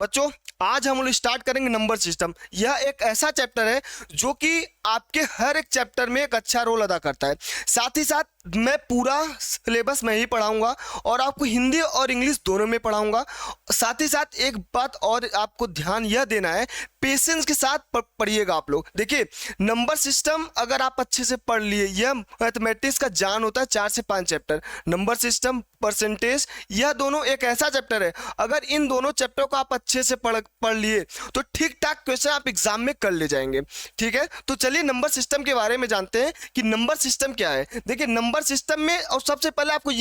बच्चों आज हम लोग स्टार्ट करेंगे नंबर सिस्टम। यह एक ऐसा चैप्टर है जो कि आपके हर एक चैप्टर में एक अच्छा रोल अदा करता है। साथ ही साथ मैं पूरा सिलेबस में ही पढ़ाऊंगा और आपको हिंदी और इंग्लिश दोनों में पढ़ाऊंगा। साथ ही साथ एक बात और आपको ध्यान यह देना है, पेशेंस के साथ पढ़िएगा आप लोग। देखिए नंबर सिस्टम अगर आप अच्छे से पढ़ लिए, यह मैथमेटिक्स का जान होता है 4 से 5 चैप्टर। नंबर सिस्टम, परसेंटेज, यह दोनों एक ऐसा चैप्टर है, अगर इन दोनों चैप्टर को आप अच्छे से पढ़ लिए तो ठीक ठाक क्वेश्चन आप एग्जाम में कर ले जाएंगे। ठीक है, तो चलिए नंबर सिस्टम के बारे में जानते हैं कि नंबर सिस्टम क्या है। देखिए नंबर सिस्टम में और सबसे पहले आपको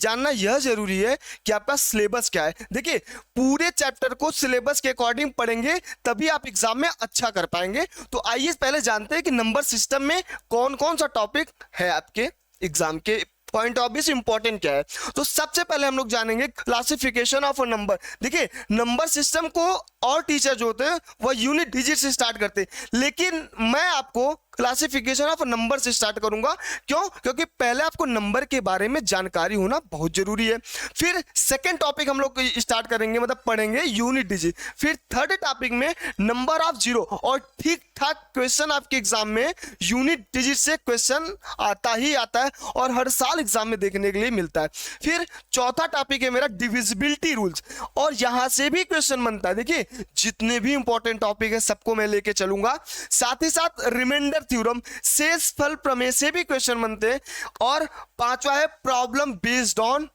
जानना यह जरूरी है कि आपका सिलेबस क्या है। देखिए पूरे चैप्टर को सिलेबस के अकॉर्डिंग पढ़ेंगे तभी आप एग्जाम में अच्छा कर पाएंगे। तो आइए पहले जानते हैं कि नंबर सिस्टम में कौन कौन सा टॉपिक है आपके एग्जाम के पॉइंट ऑफ व्यू से इंपॉर्टेंट क्या है। तो सबसे पहले हम लोग जानेंगे क्लासिफिकेशन ऑफ अ नंबर। देखिए नंबर सिस्टम को और टीचर जो होते हैं वह यूनिट डिजिट से स्टार्ट करते हैं, लेकिन मैं आपको क्लासिफिकेशन ऑफ नंबर से स्टार्ट करूंगा। क्यों? क्योंकि पहले आपको नंबर के बारे में जानकारी होना बहुत जरूरी है। फिर सेकंड टॉपिक हम लोग स्टार्ट करेंगे, मतलब पढ़ेंगे यूनिट डिजिट। फिर थर्ड टॉपिक में नंबर ऑफ जीरो, और ठीक ठाक क्वेश्चन आपके एग्जाम में यूनिट डिजिट से क्वेश्चन आता ही आता है और हर साल एग्जाम में देखने के लिए मिलता है। फिर चौथा टॉपिक है मेरा डिविजिबिलिटी रूल्स, और यहां से भी क्वेश्चन बनता है। देखिए जितने भी इंपॉर्टेंट टॉपिक है सबको मैं लेके चलूंगा। साथ ही साथ रिमाइंडर थ्योरम, शेषफल प्रमेय से भी क्वेश्चन बनते हैं। और पांचवा है प्रॉब्लम बेस्ड ऑन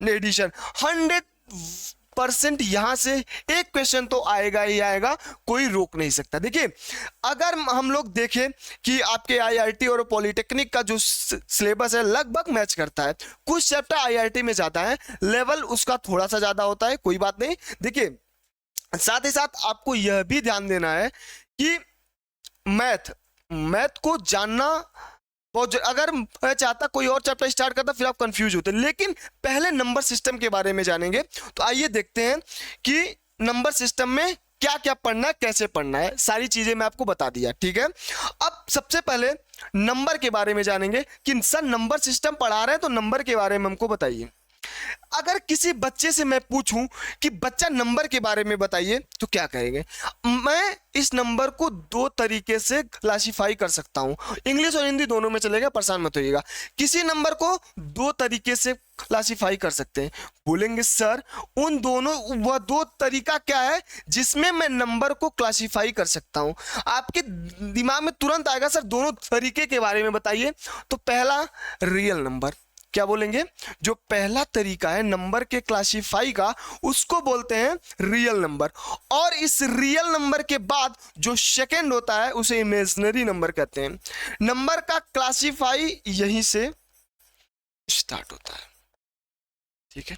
एडिशन। 100% यहां से एक क्वेश्चन तो आएगा ही आएगा, कोई रोक नहीं सकता। देखिए अगर हम लोग देखें कि आपके आईआईटी और पॉलिटेक्निक का जो सिलेबस है लगभग मैच करता है। कुछ चैप्टर आईआईटी में जाता है, लेवल उसका थोड़ा सा ज्यादा होता है, कोई बात नहीं। देखिए साथ ही साथ आपको यह भी ध्यान देना है कि मैथ को जानना बहुत, अगर मैं चाहता कोई और चैप्टर स्टार्ट करता फिर आप कंफ्यूज होते, लेकिन पहले नंबर सिस्टम के बारे में जानेंगे। तो आइए देखते हैं कि नंबर सिस्टम में क्या क्या पढ़ना है, कैसे पढ़ना है, सारी चीजें मैं आपको बता दिया। ठीक है, अब सबसे पहले नंबर के बारे में जानेंगे कि सर नंबर सिस्टम पढ़ा रहे हैं तो नंबर के बारे में हमको बताइए। अगर किसी बच्चे से मैं पूछूं कि बच्चा नंबर के बारे में बताइए तो क्या कहेंगे? मैं इस नंबर को दो तरीके से क्लासिफाई कर सकता हूं, इंग्लिश और हिंदी दोनों में चलेगा, परेशान मत होइएगा। किसी नंबर को दो तरीके से क्लासिफाई कर सकते हैं। बोलेंगे सर उन दोनों, वह दो तरीका क्या है जिसमें मैं नंबर को क्लासिफाई कर सकता हूं? आपके दिमाग में तुरंत आएगा सर दोनों तरीके के बारे में बताइए। तो पहला रियल नंबर, क्या बोलेंगे? जो पहला तरीका है नंबर के क्लासिफाई का उसको बोलते हैं रियल नंबर। और इस रियल नंबर के बाद जो सेकंड होता है उसे इमेजिनरी नंबर कहते हैं। नंबर का क्लासिफाई यहीं से स्टार्ट होता है। ठीक है,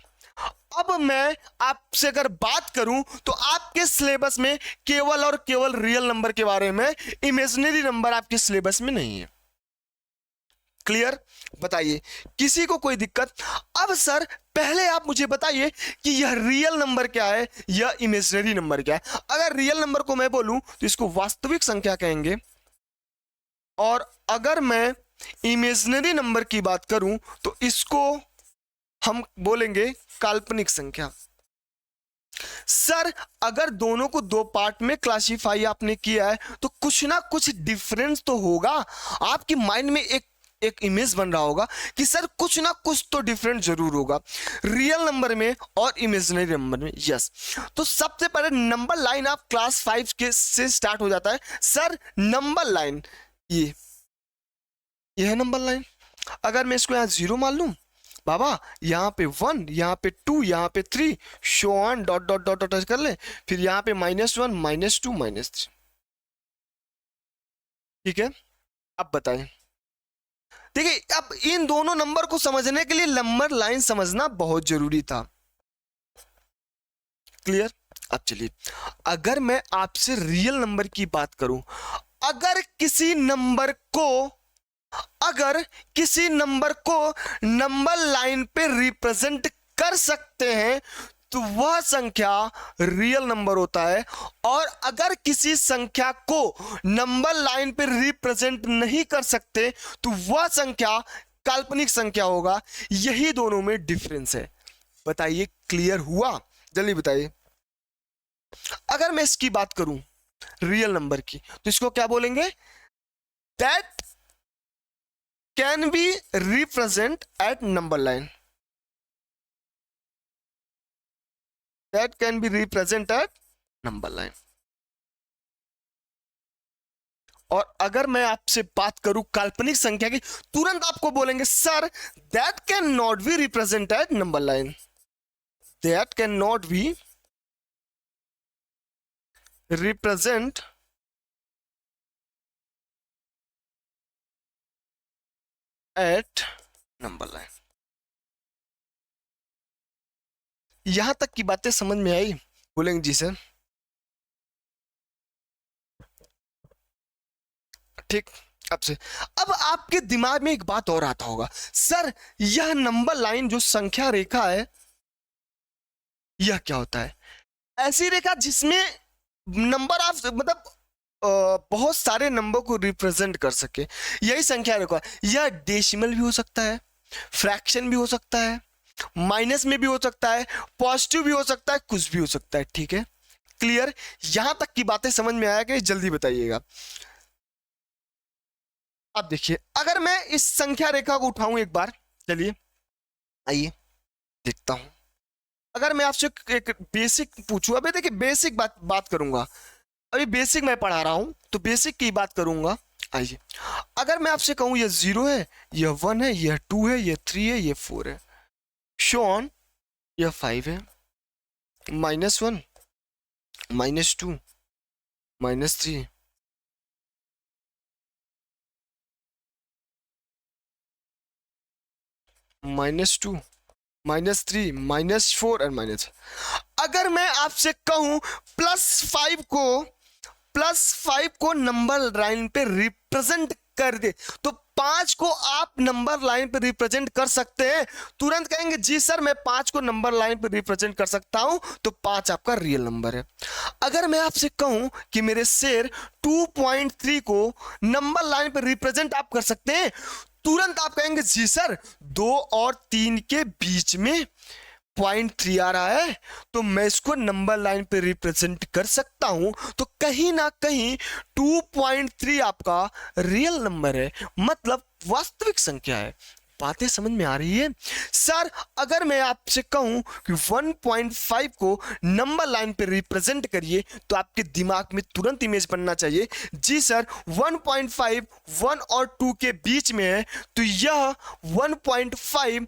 अब मैं आपसे अगर बात करूं तो आपके सिलेबस में केवल और केवल रियल नंबर के बारे में, इमेजिनरी नंबर आपके सिलेबस में नहीं है। क्लियर? बताइए किसी को कोई दिक्कत? अब सर पहले आप मुझे बताइए कि यह रियल नंबर क्या है, यह इमेजिनरी नंबर क्या है। अगर रियल नंबर को मैं बोलूं तो इसको वास्तविक संख्या कहेंगे, और अगर मैं इमेजिनरी नंबर की बात करूं तो इसको हम बोलेंगे काल्पनिक संख्या। सर अगर दोनों को दो पार्ट में क्लासिफाई आपने किया है तो कुछ ना कुछ डिफरेंस तो होगा। आपकी माइंड में एक इमेज बन रहा होगा कि सर कुछ ना कुछ तो डिफरेंट जरूर होगा रियल नंबर में और इमेजिनरी नंबर में। यस, तो सबसे पहले नंबर लाइन आप क्लास 5 के से स्टार्ट हो जाता है। सर नंबर लाइन ये है नंबर लाइन। अगर मैं इसको यहां 0 मान लूं बाबा, यहाँ पे 1, यहाँ पे 2, यहाँ पे 3, show on dot dot dot dot कर ले, फिर यहाँ पे -1, -2, -3। ठीक है, अब बताएं। देखिए अब इन दोनों नंबर को समझने के लिए नंबर लाइन समझना बहुत जरूरी था। क्लियर? अब चलिए अगर मैं आपसे रियल नंबर की बात करूं, अगर किसी नंबर को नंबर लाइन पे रिप्रेजेंट कर सकते हैं तो वह संख्या रियल नंबर होता है, और अगर किसी संख्या को नंबर लाइन पे रिप्रेजेंट नहीं कर सकते तो वह संख्या काल्पनिक संख्या होगा। यही दोनों में डिफरेंस है। बताइए क्लियर हुआ? जल्दी बताइए। अगर मैं इसकी बात करूं रियल नंबर की, तो इसको क्या बोलेंगे? That can be represent at number line, that can be represent at number line. और अगर मैं आपसे बात करूं काल्पनिक संख्या की, तुरंत आपको बोलेंगे sir that can not be represent at number line, that can not be represent at number line. यहां तक की बातें समझ में आई? बोलेंगे जी सर। ठीक। अब आपके दिमाग में एक बात और आता होगा, सर यह नंबर लाइन जो संख्या रेखा है यह क्या होता है? ऐसी रेखा जिसमें नंबर ऑफ मतलब बहुत सारे नंबर को रिप्रेजेंट कर सके, यही संख्या रेखा। यह डेसिमल भी हो सकता है, फ्रैक्शन भी हो सकता है, माइनस में भी हो सकता है, पॉजिटिव भी हो सकता है, कुछ भी हो सकता है। ठीक है, क्लियर? यहां तक की बातें समझ में आया कि जल्दी बताइएगा। अब देखिए, अगर मैं इस संख्या रेखा को उठाऊं एक बार, चलिए आइए देखता हूं। अगर मैं आपसे एक बेसिक पूछूं, अभी देखिए बेसिक बात करूंगा, अभी बेसिक मैं पढ़ा रहा हूं तो बेसिक की बात करूंगा। आइए, अगर मैं आपसे कहूं यह 0 है, यह 1 है, यह 2 है, यह 3 है, यह 4 है, शो ऑन, यह 5 है, -1, -2, -3, -2, -3, -4 और माइनस। अगर मैं आपसे कहूं +5 को नंबर लाइन पे रिप्रेजेंट कर दे, तो 5 को आप नंबर लाइन पे रिप्रेजेंट कर सकते हैं? तुरंत कहेंगे जी सर मैं 5 को नंबर लाइन पे रिप्रेजेंट कर सकता हूं, तो 5 आपका रियल नंबर है। अगर मैं आपसे कहूं कि मेरे शेर 2.3 को नंबर लाइन पे रिप्रेजेंट आप कर सकते हैं, तुरंत आप कहेंगे जी सर 2 और 3 के बीच में 0.3 आ रहा है, तो मैं इसको नंबर लाइन पे रिप्रेजेंट कर सकता हूं। तो कहीं ना कहीं 2.3 आपका रियल नंबर है, मतलब वास्तविक संख्या है। बातें समझ में आ रही है? सर अगर मैं आपसे कहूं कि 1.5 को नंबर लाइन पे रिप्रेजेंट करिए, तो आपके दिमाग में तुरंत इमेज बनना चाहिए, जी सर 1.5 1 और 2 के बीच में है, तो यह 1.5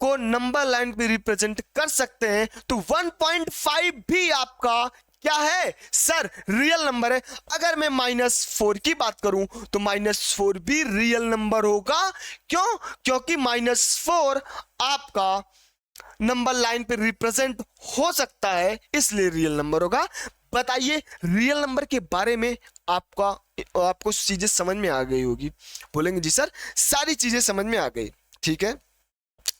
को नंबर लाइन पे रिप्रेजेंट कर सकते हैं। तो 1.5 भी आपका क्या है सर? रियल नंबर है। अगर मैं -4 की बात करूं तो -4 भी रियल नंबर होगा। क्यों? क्योंकि -4 आपका नंबर लाइन पे रिप्रेजेंट हो सकता है, इसलिए रियल नंबर होगा। बताइए, रियल नंबर के बारे में आपको चीजें समझ में आ गई होगी? बोलेंगे जी सर सारी चीजें समझ में आ गई। ठीक है,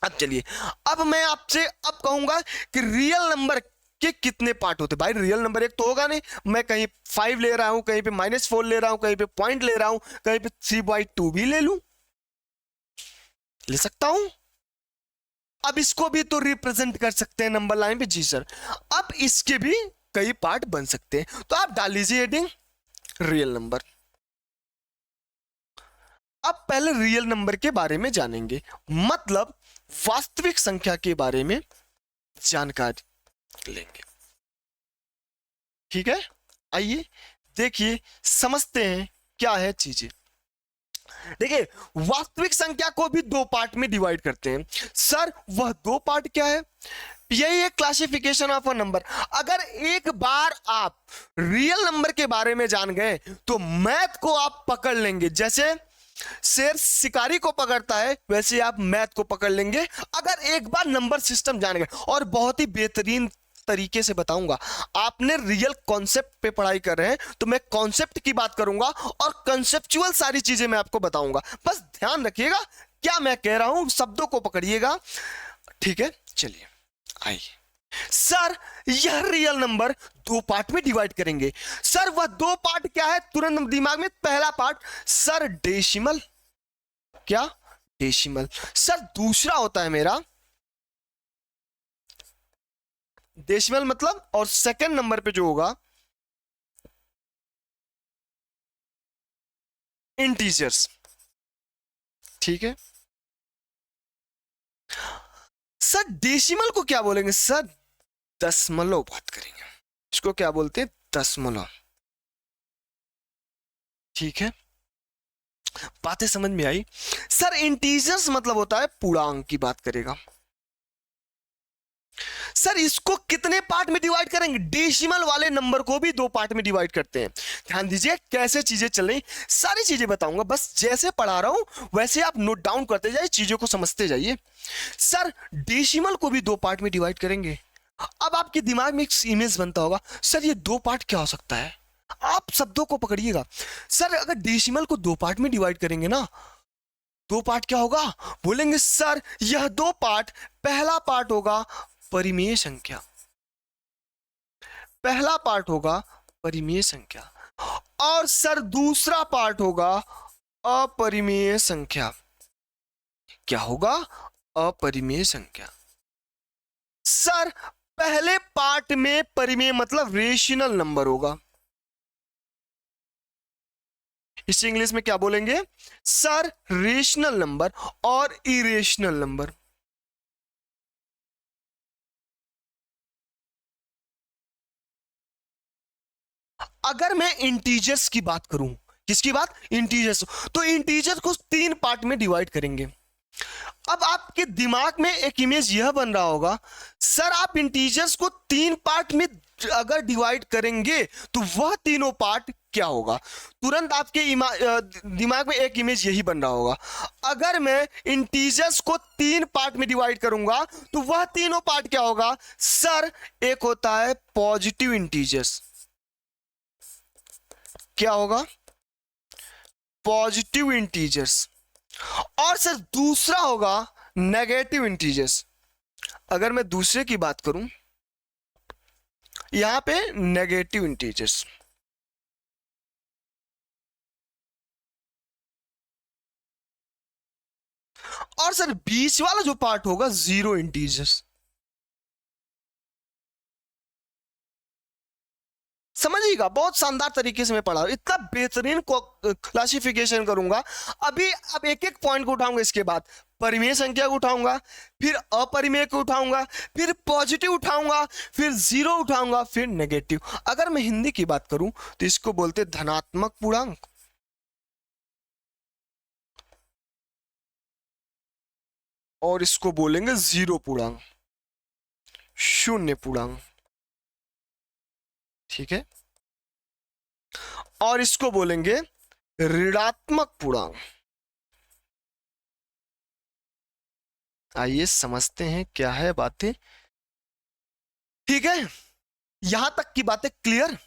अब चलिए, अब मैं आपसे अब कहूंगा कि रियल नंबर के कितने पार्ट होते? भाई रियल नंबर एक तो होगा नहीं, मैं कहीं 5 ले रहा हूं, कहीं पे -4 ले रहा हूं, कहीं पे पॉइंट ले रहा हूं, कहीं पे 3/2 भी ले लूं, ले सकता हूं। अब इसको भी तो रिप्रेजेंट कर सकते हैं नंबर लाइन पे, जी सर। अब इसके भी कई पार्ट बन सकते हैं, तो आप डाल लीजिए हेडिंग रियल नंबर। अब पहले रियल नंबर के बारे में जानेंगे, मतलब वास्तविक संख्या के बारे में जानकारी लेंगे। ठीक है, आइए देखिए समझते हैं क्या है चीजें। देखिए, वास्तविक संख्या को भी 2 पार्ट में डिवाइड करते हैं। सर वह 2 पार्ट क्या है? यही है क्लासिफिकेशन ऑफ अ नंबर। अगर एक बार आप रियल नंबर के बारे में जान गए तो मैथ को आप पकड़ लेंगे। जैसे शेर शिकारी को पकड़ता है, वैसे आप मैथ को पकड़ लेंगे अगर एक बार नंबर सिस्टम जान गए। और बहुत ही बेहतरीन तरीके से बताऊंगा, आपने रियल कॉन्सेप्ट पे पढ़ाई कर रहे हैं तो मैं कॉन्सेप्ट की बात करूंगा और कंसेप्चुअल सारी चीजें मैं आपको बताऊंगा। बस ध्यान रखिएगा क्या मैं कह रहा हूं, शब्दों को पकड़िएगा। ठीक है, चलिए आइए। सर यह रियल नंबर 2 पार्ट में डिवाइड करेंगे। सर वह 2 पार्ट क्या है? तुरंत दिमाग में पहला पार्ट सर डेसिमल। क्या? डेसिमल। सर दूसरा होता है मेरा डेसिमल मतलब, और सेकंड नंबर पे जो होगा इंटीजर्स। ठीक है सर, डेसिमल को क्या बोलेंगे सर? दशमलव बात करेंगे, इसको क्या बोलते हैं? दशमलव। ठीक है, बातें समझ में आई? सर इंटीजर्स मतलब होता है पूर्णांक की बात करेगा। सर इसको कितने पार्ट में डिवाइड करेंगे? डेसिमल वाले नंबर को भी 2 पार्ट में डिवाइड करते हैं। ध्यान दीजिए कैसे चीजें चल रही, सारी चीजें बताऊंगा, बस जैसे पढ़ा रहा हूं वैसे आप नोट डाउन करते जाइए, चीजों को समझते जाइए। सर डेसिमल को भी 2 पार्ट में डिवाइड करेंगे। अब आपके दिमाग में एक इमेज बनता होगा, सर ये 2 पार्ट क्या हो सकता है? आप शब्दों को पकड़िएगा। सर अगर डेसिमल को 2 पार्ट में डिवाइड करेंगे ना, 2 पार्ट क्या होगा? बोलेंगे सर यह 2 पार्ट, पहला पार्ट होगा परिमेय संख्या, पहला पार्ट होगा परिमेय संख्या, और सर दूसरा पार्ट होगा अपरिमेय संख्या। क्या होगा? अपरिमेय संख्या। सर पहले पार्ट में परिमेय मतलब रेशनल नंबर होगा, इसे इंग्लिश में क्या बोलेंगे सर? रेशनल नंबर और इरेशनल नंबर। अगर मैं इंटीजर्स की बात करूं, किसकी बात? इंटीजर्स। तो इंटीजर को 3 पार्ट में डिवाइड करेंगे। अब आपके दिमाग में एक इमेज यह बन रहा होगा, सर आप इंटीजर्स को 3 पार्ट में अगर डिवाइड करेंगे तो वह तीनों पार्ट क्या होगा? तुरंत आपके दिमाग में एक इमेज यही बन रहा होगा, अगर मैं इंटीजर्स को 3 पार्ट में डिवाइड करूंगा तो वह तीनों पार्ट क्या होगा? सर एक होता है पॉजिटिव इंटीजर्स। क्या होगा? Positive integers. और सर दूसरा होगा नेगेटिव इंटीजर्स। अगर मैं दूसरे की बात करूं, यहां पे नेगेटिव इंटीजर्स। और सर बीच वाला जो पार्ट होगा जीरो इंटीजर्स। समझिएगा, बहुत शानदार तरीके से मैं पढ़ा, इतना बेहतरीन क्लासिफिकेशन करूंगा। अभी अब एक एक पॉइंट को उठाऊंगा, इसके बाद परिमेय संख्या को उठाऊंगा, फिर अपरिमेय को उठाऊंगा, फिर पॉजिटिव उठाऊंगा, फिर जीरो उठाऊंगा, फिर नेगेटिव। अगर मैं हिंदी की बात करूं तो इसको बोलते धनात्मक पूर्णांक, और इसको बोलेंगे जीरो पूर्णांक, शून्य पूर्णांक। ठीक है, और इसको बोलेंगे ऋणात्मक पूर्णांक। आइए समझते हैं क्या है बातें। ठीक है, यहां तक की बातें क्लियर,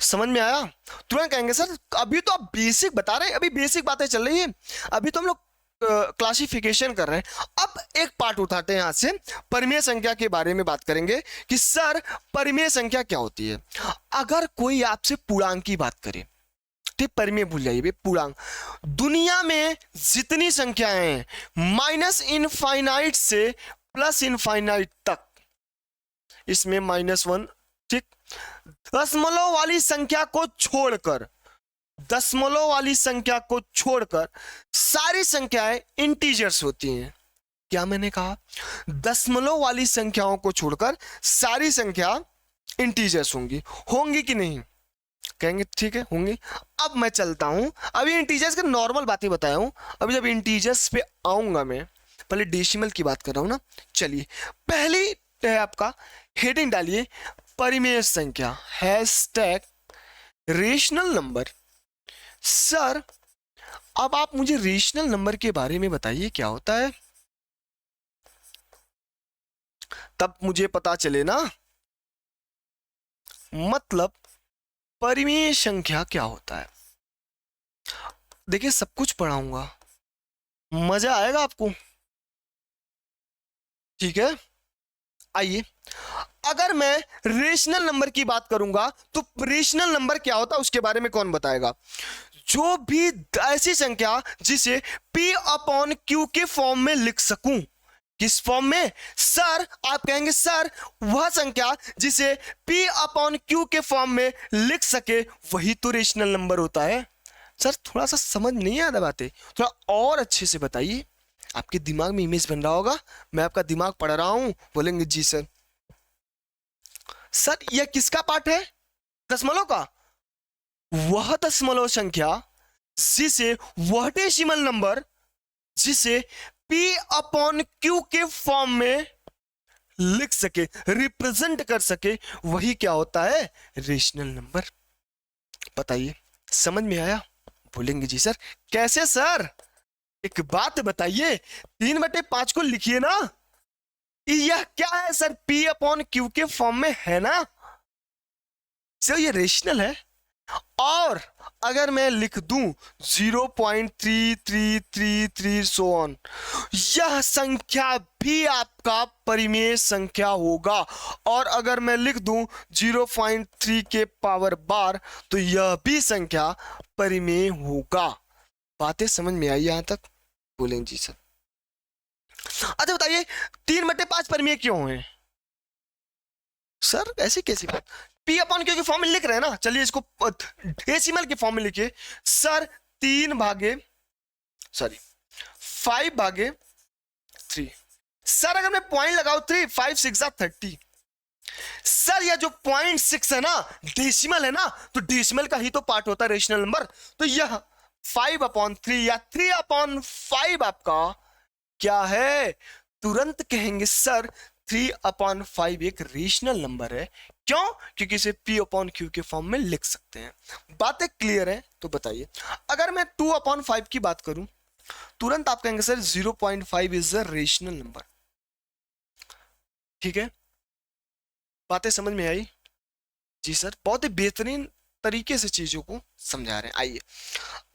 समझ में आया? तुरंत कहेंगे सर अभी तो आप बेसिक बता रहे हैं, अभी बेसिक बातें चल रही है, अभी तो हम लोग क्लासिफिकेशन कर रहे हैं। अब एक पार्ट उठाते हैं यहां से, परिमेय संख्या के बारे में बात करेंगे कि सर परिमेय संख्या क्या होती है। अगर कोई आपसे पूर्णांक की बात करे, ठीक, परिमेय भूल जाइए, पूर्णांक। दुनिया में जितनी संख्याएं हैं माइनस इनफाइनाइट से प्लस इनफाइनाइट तक, इसमें -1, ठीक, दशमलव वाली संख्या को छोड़कर, दशमलव वाली संख्या को छोड़कर सारी संख्याएं इंटीजर्स होती हैं। क्या मैंने कहा? दशमलव वाली संख्याओं को छोड़कर सारी संख्या इंटीजर्स होंगी। होंगी कि नहीं? कहेंगे ठीक है होंगी। अब मैं चलता हूं, अभी इंटीजर्स के नॉर्मल बातें बताया हूं, अभी जब इंटीजर्स पे आऊंगा मैं, पहले डेसिमल की बात कर रहा हूं ना। चलिए पहली है आपका, हेडिंग डालिए परिमेय संख्या, हैशटैग रेशनल नंबर। सर अब आप मुझे रेशनल नंबर के बारे में बताइए क्या होता है, तब मुझे पता चले ना, मतलब परिमेय संख्या क्या होता है। देखिए सब कुछ पढ़ाऊंगा, मजा आएगा आपको। ठीक है, आइए अगर मैं रेशनल नंबर की बात करूंगा तो रेशनल नंबर क्या होता है उसके बारे में कौन बताएगा? जो भी ऐसी संख्या जिसे P अपॉन Q के फॉर्म में लिख सकूं। किस फॉर्म में? सर आप कहेंगे सर वह संख्या जिसे P अपॉन Q के फॉर्म में लिख सके वही तो रेशनल नंबर होता है। सर थोड़ा सा समझ नहीं आ रहा बातें, थोड़ा और अच्छे से बताइए। आपके दिमाग में इमेज बन रहा होगा, मैं आपका दिमाग पढ़ रहा हूं। बोलेंगे जी सर। सर यह किसका पार्ट है? दशमलव का। वह दशमलव संख्या जिसे, वह डेसिमल नंबर जिसे P अपॉन Q के फॉर्म में लिख सके, रिप्रेजेंट कर सके, वही क्या होता है? Rational number. बताइए समझ में आया? बोलेंगे जी सर। कैसे सर? एक बात बताइए, 3/5 को लिखिए ना, यह क्या है सर? P अपॉन Q के फॉर्म में है ना, सर ये रेशनल है। और अगर मैं लिख दूं 0.3333 सो ऑन, यह संख्या भी आपका परिमेय संख्या होगा। और अगर मैं लिख दूं 0.3 के पावर बार, तो यह भी संख्या परिमेय होगा। बातें समझ में आई यहां तक? बोलेंगे जी सर। अच्छा बताइए 3/5 परिमेय क्यों है? सर ऐसी कैसी बात? P अपॉन Q के फॉर्म में लिख रहे हैं ना, चलिए इसको डेसिमल के फॉर्म में लिखिए। सर 5/3। सर अगर मैं पॉइंट लगाऊं 3, 5 6 30। सर यह जो 0.6 है ना, डेसिमल है ना, तो डेसिमल का ही तो पार्ट होता है रेशनल नंबर। तो यह 5/3 या 3/5 आपका क्या है? तुरंत कहेंगे सर 3/5 एक रेशनल नंबर है। क्यों? क्योंकि इसे P अपॉन Q के फॉर्म में लिख सकते हैं। बातें क्लियर है? तो बताइए अगर मैं 2/5 की बात करूं, तुरंत आप कहेंगे sir 0.5 is a rational number. ठीक है, बातें समझ में आई? जी सर, बहुत ही बेहतरीन तरीके से चीजों को समझा रहे हैं। आइए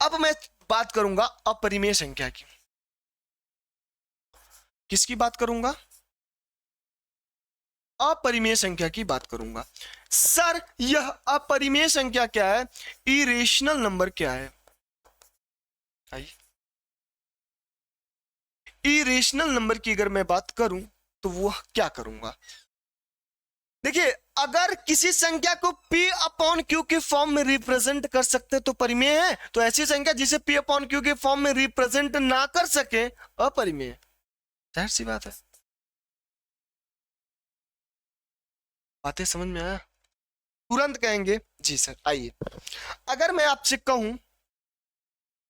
अब मैं बात करूंगा अपरिमेय संख्या की। किसकी बात करूंगा? अपरिमेय संख्या की बात करूंगा। सर यह अपरिमेय संख्या क्या है? इरेशनल नंबर क्या है? आइए, इरेशनल नंबर की अगर मैं बात करूं तो वो क्या करूंगा? देखिए अगर किसी संख्या को P अपॉन Q के फॉर्म में रिप्रेजेंट कर सकते तो परिमेय है, तो ऐसी संख्या जिसे P अपॉन Q के फॉर्म में रिप्रेजेंट ना कर सके अपरिमेय। जाहिर सी बात है। बातें समझ में आया? तुरंत कहेंगे जी सर। आइए अगर मैं आपसे कहूं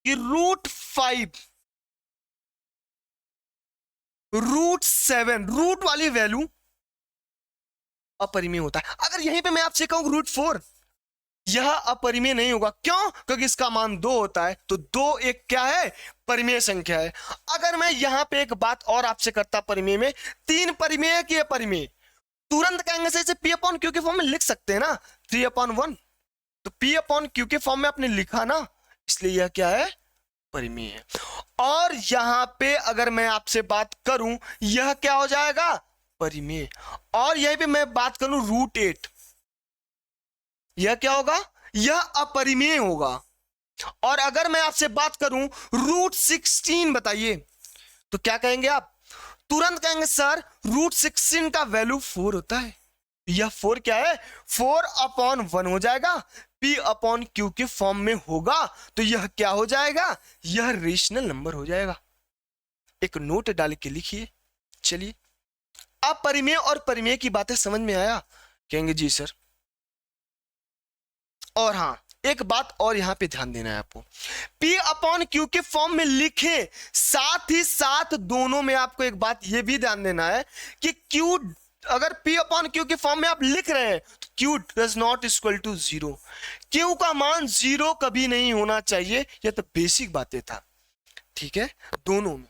कि √5, √7, रूट वाली वैल्यू अपरिमेय होता है। अगर यहीं पे मैं आपसे कहूं √4, यह अपरिमेय नहीं होगा। क्यों? क्योंकि इसका मान 2 होता है, तो 2 एक क्या है? परिमेय संख्या है। अगर मैं यहां पे एक बात और आपसे करता परिमेय में, 3 परिमेय है कि अपरिमेय, तुरंत कहेंगे से इसे P अपॉन Q के फॉर्म में लिख सकते हैं ना, 3/1। तो P अपॉन Q के फॉर्म में आपने लिखा ना, इसलिए यह क्या है? परिमेय है। और यहां पे अगर मैं आपसे बात करूं, यह क्या हो जाएगा? परिमेय। और यहीं पे मैं बात करूं √8, यह क्या होगा? यह अपरिमेय होगा। और अगर मैं आपसे बात करूं √16, बताइए तो क्या कहेंगे आप? तुरंत कहेंगे सर √16 का वैल्यू 4 होता है। यह 4 क्या है? 4/1 हो जाएगा, P अपॉन Q के फॉर्म में होगा, तो यह क्या हो जाएगा? यह रेशनल नंबर हो जाएगा। एक नोट डाल के लिखिए। चलिए अपरिमेय और परिमेय की बातें समझ में आया? कहेंगे जी सर। और हां एक बात और यहां पे ध्यान देना है आपको, P अपॉन Q के फॉर्म में लिखे, साथ ही साथ दोनों में आपको एक बात यह भी ध्यान देना है कि Q, अगर P अपॉन Q के फॉर्म में आप लिख रहे हैं तो Q does not equal to 0। Q का मान 0 कभी नहीं होना चाहिए, यह तो बेसिक बातें था। ठीक है, दोनों में।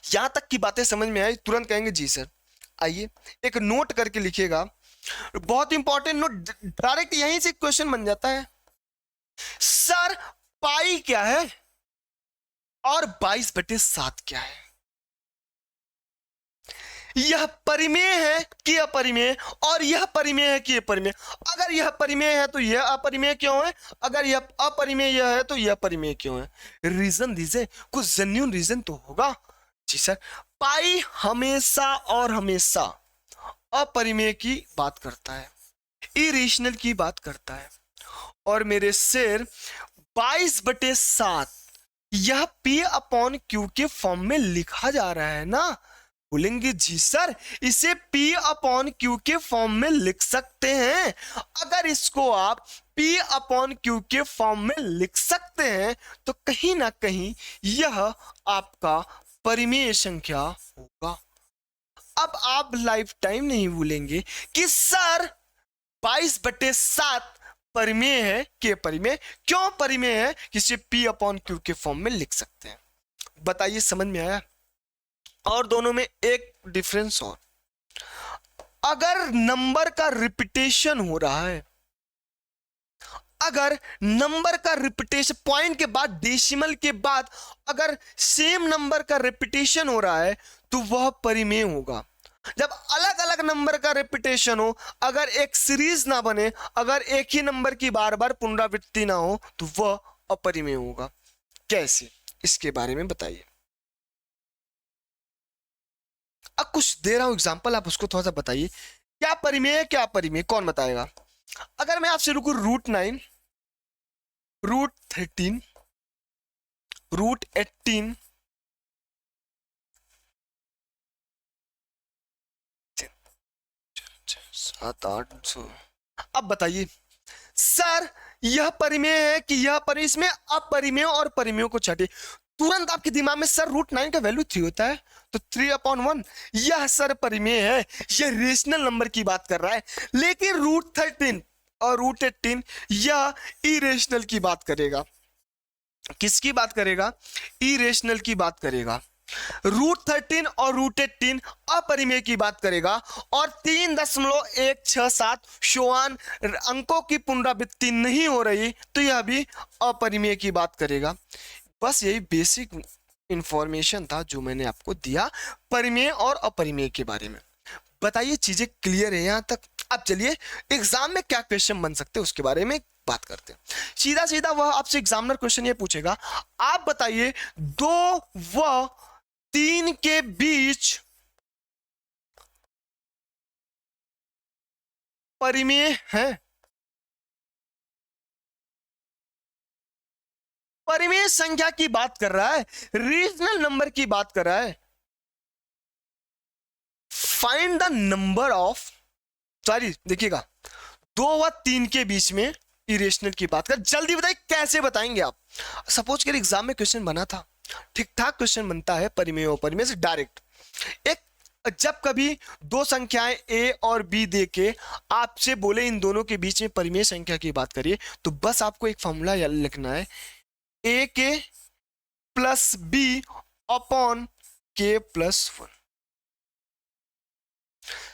यहां तक की बातें समझ में आई? तुरंत कहेंगे जी सर। आइए एक नोट करके लिखिएगा, बहुत इंपॉर्टेंट नोट, डायरेक्ट यहीं से क्वेश्चन बन जाता है। सर पाई क्या है और 22/7 क्या है? यह परिमेय है कि अपरिमेय? और यह परिमेय है कि अपरिमेय? अगर यह परिमेय है तो यह अपरिमेय क्यों है? अगर यह अपरिमेय है तो यह परिमेय क्यों है? रीजन दीजिए, कुछ जेन्युइन रीजन तो होगा। जी सर, पाई हमेशा और हमेशा अपरिमेय की बात करता है, इरेशनल की बात करता है। और मेरे शेर 22/7 यह P अपॉन Q के फॉर्म में लिखा जा रहा है ना? बोलेंगे जी सर इसे P अपॉन Q के फॉर्म में लिख सकते हैं। अगर इसको आप P अपॉन Q के फॉर्म में लिख सकते हैं तो कहीं ना कहीं यह आपका परिमेय संख्या होगा। अब आप लाइफ टाइम नहीं भूलेंगे कि सर 22/7 परिमेय है कि परिमेय क्यों परिमेय है, किसी P अपॉन Q के फॉर्म में लिख सकते हैं। बताइए समझ में आया? और दोनों में एक डिफरेंस और, अगर नंबर का रिपीटेशन हो रहा है, अगर नंबर का रिपीटेशन पॉइंट के बाद डेसिमल के बाद अगर सेम नंबर का रिपीटेशन हो रहा है तो वह परिमेय होगा। जब अलग अलग नंबर का रिपीटेशन हो, अगर एक सीरीज ना बने, अगर एक ही नंबर की बार बार पुनरावृत्ति ना हो तो वह अपरिमेय होगा। कैसे, इसके बारे में बताइए। अब कुछ दे रहा हूं एग्जांपल, आप उसको थोड़ा सा बताइए क्या परिमेय है क्या अपरिमेय, कौन बताएगा? अगर मैं आपसे रुकू √9, √13, √18, 7, 8, अब बताइए सर यह परिमेय है कि यह परिमेय? इसमें अपरिमेय और परिमेय को छाटिए, तुरंत आपके दिमाग में सर √9 का वैल्यू 3 होता है तो 3/1, यह सर परिमेय है, यह रेशनल नंबर की बात कर रहा है। लेकिन √13 और √18 यह इरेशनल की बात करेगा। किसकी बात करेगा? इरेशनल की बात करेगा। √13 और √18 अपरिमेय की बात करेगा और 3.167 शोआन अंकों की पुनरावृत्ति नहीं हो रही तो यह भी अपरिमेय की बात करेगा। बस यही बेसिक इंफॉर्मेशन था जो मैंने आपको दिया परिमेय और अपरिमेय के बारे में। बताइए चीजें क्लियर है यहां तक? अब चलिए एग्जाम में क्या क्वेश्चन बन सकते हैं उसके बारे में बात करते हैं। सीधा सीधा वह आपसे एग्जामिनर क्वेश्चन ये पूछेगा, आप बताइए 2 व 3 के बीच परिमेय है? परिमेय संख्या की बात कर रहा है, रीजनल नंबर की बात कर रहा है। Find the number of, sorry देखिएगा 2 व 3 के बीच में इरेशनल की बात कर। जल्दी बताइए कैसे बताएंगे आप? सपोज करिए एग्जाम में क्वेश्चन बना था, ठीक ठाक क्वेश्चन बनता है परिमेय और परिमेय से डायरेक्ट। एक जब कभी दो संख्याएं a और b दे के आपसे बोले इन दोनों के बीच में परिमेय संख्या की बात करिए तो बस आपको एक फॉर्मूला लिखना है, a के plus b upon k plus 1।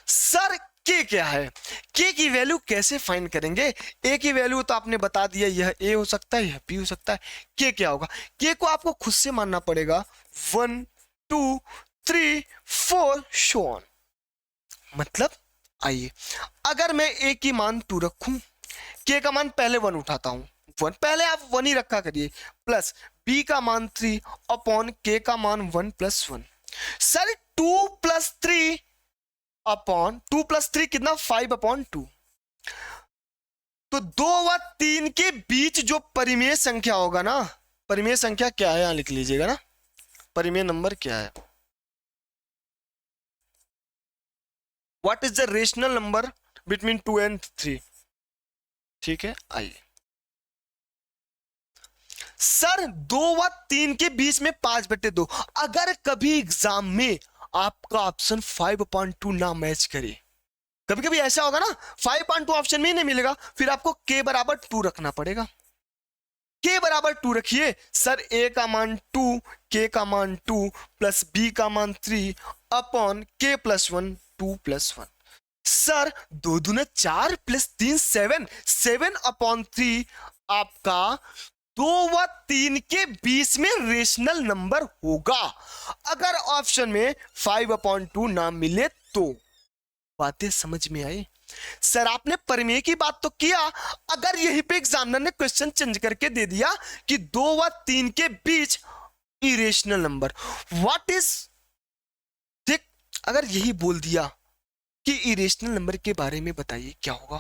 Sir k क्या है? k की वैल्यू कैसे फाइंड करेंगे? a की वैल्यू तो आपने बता दिया, यह a हो सकता है यह b हो सकता है। k क्या होगा? k को आपको खुद से मानना पड़ेगा 1 2 3 4 शो ऑन। मतलब आइए अगर मैं a की मान 2 रखूं, k का मान पहले 1 उठाता हूं, 1 पहले आप 1 ही रखा करिए, प्लस b का मान 3 अपॉन k का मान 1 plus 1। Sir 2 plus 3 upon 2 plus 3 कितना? 5/2। तो 2 व 3 के बीच जो परिमेय संख्या होगा ना, परिमेय संख्या क्या है यहां लिख लीजिएगा ना, परिमेय नंबर क्या है? What is the rational number between 2 and 3? ठीक है आइए सर 2 व 3 के बीच में 5/2। अगर कभी एग्जाम में आपका ऑप्शन 5/2 ना मैच करे, कभी कभी ऐसा होगा ना 5/2 ऑप्शन में ही नहीं मिलेगा, फिर आपको k बराबर 2 रखना पड़ेगा। k बराबर 2 रखिए सर, a का मान 2 k का मान 2 प्लस b का मान 3 upon k plus 1 2 plus 1। Sir 2 दूने 4 plus 3 7 7/3 आपका 2 व 3 के बीच में रेशनल नंबर होगा अगर ऑप्शन में 5/2 ना मिले तो। बातें समझ में आई? सर आपने परिमेय की बात तो किया, अगर यहीं पे एग्जामिनर ने क्वेश्चन चेंज करके दे दिया कि 2 व 3 के बीच इरेशनल नंबर, व्हाट इज, देख अगर यही बोल दिया कि इरेशनल नंबर के बारे में बताइए क्या होगा?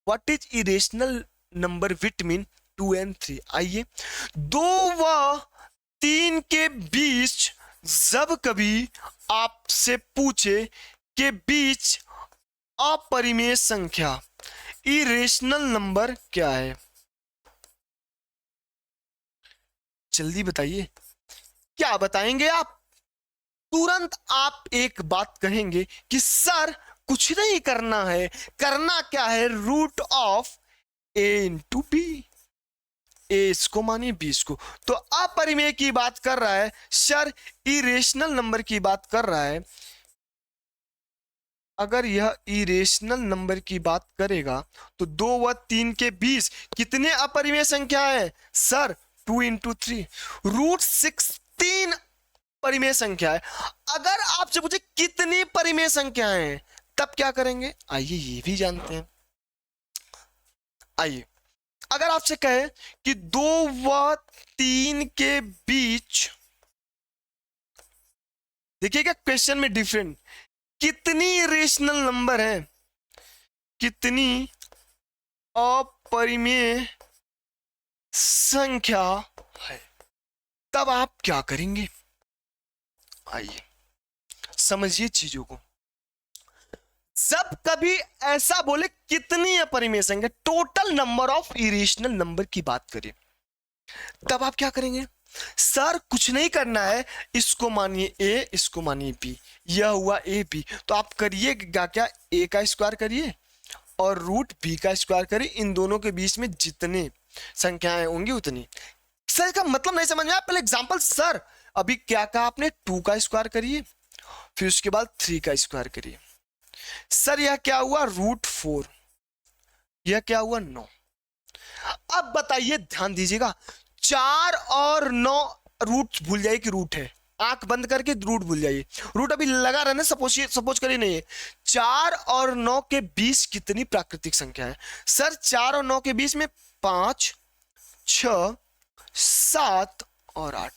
What is irrational number vitamin 2 and 3। आइए, 2 व 3 के बीच जब कभी आपसे पूछे के बीच अपरिमेय संख्या इरेशनल नंबर क्या है, जल्दी बताइए, क्या बताएंगे आप? तुरंत आप एक बात कहेंगे कि सर कुछ नहीं करना है, करना क्या है, root of A into B, A इसको मानिए बी इसको। तो अपरिमेय की बात कर रहा है सर, इरेशनल नंबर की बात कर रहा है। अगर यह इरेशनल नंबर की बात करेगा तो 2 व 3 के बीच कितने अपरिमेय संख्या है सर? 2 इंटू 3, रूट 16 परिमेय संख्या है। अगर आपसे पूछे कितनी परिमेय संख्याएं हैं तब क्या करेंगे, आइए ये भी जानते हैं। आइए, अगर आपसे कहे कि 2 व 3 के बीच, देखिएगा क्वेश्चन में डिफरेंट, कितनी रेशनल नंबर है, कितनी अपरिमेय संख्या है, तब आप क्या करेंगे? आइए समझिए चीजों को। जब कभी ऐसा बोले कितनी अपरिमेय संख्या, total number of irrational number की बात करें, तब आप क्या करेंगे? सर कुछ नहीं करना है, इसको मानिए ए, इसको मानिए बी, यह हुआ ए बी, तो आप करिएगा क्या, ए का स्क्वायर करिए और रूट बी का स्क्वायर करिए, इन दोनों के बीच में जितने संख्याएं होंगी उतनी। सर इसका मतलब नहीं समझ में आया, पहले एग्जांपल। सर अभी क्या कहा आपने, 2 का स्क्वायर करिए, फिर उसके बाद 3 का स्क्वायर करिए। सर यह क्या हुआ, रूट 4, यह क्या हुआ 9। अब बताइए, ध्यान दीजिएगा, 4 और 9, रूट भूल जाइए कि रूट है, आंख बंद करके रूट भूल जाइए, रूट अभी लगा रहना, सपोज करिए नहीं है। 4 और 9 के बीच कितनी प्राकृतिक संख्या है सर? 4 और 9 के बीच में 5, 6, 7 और 8।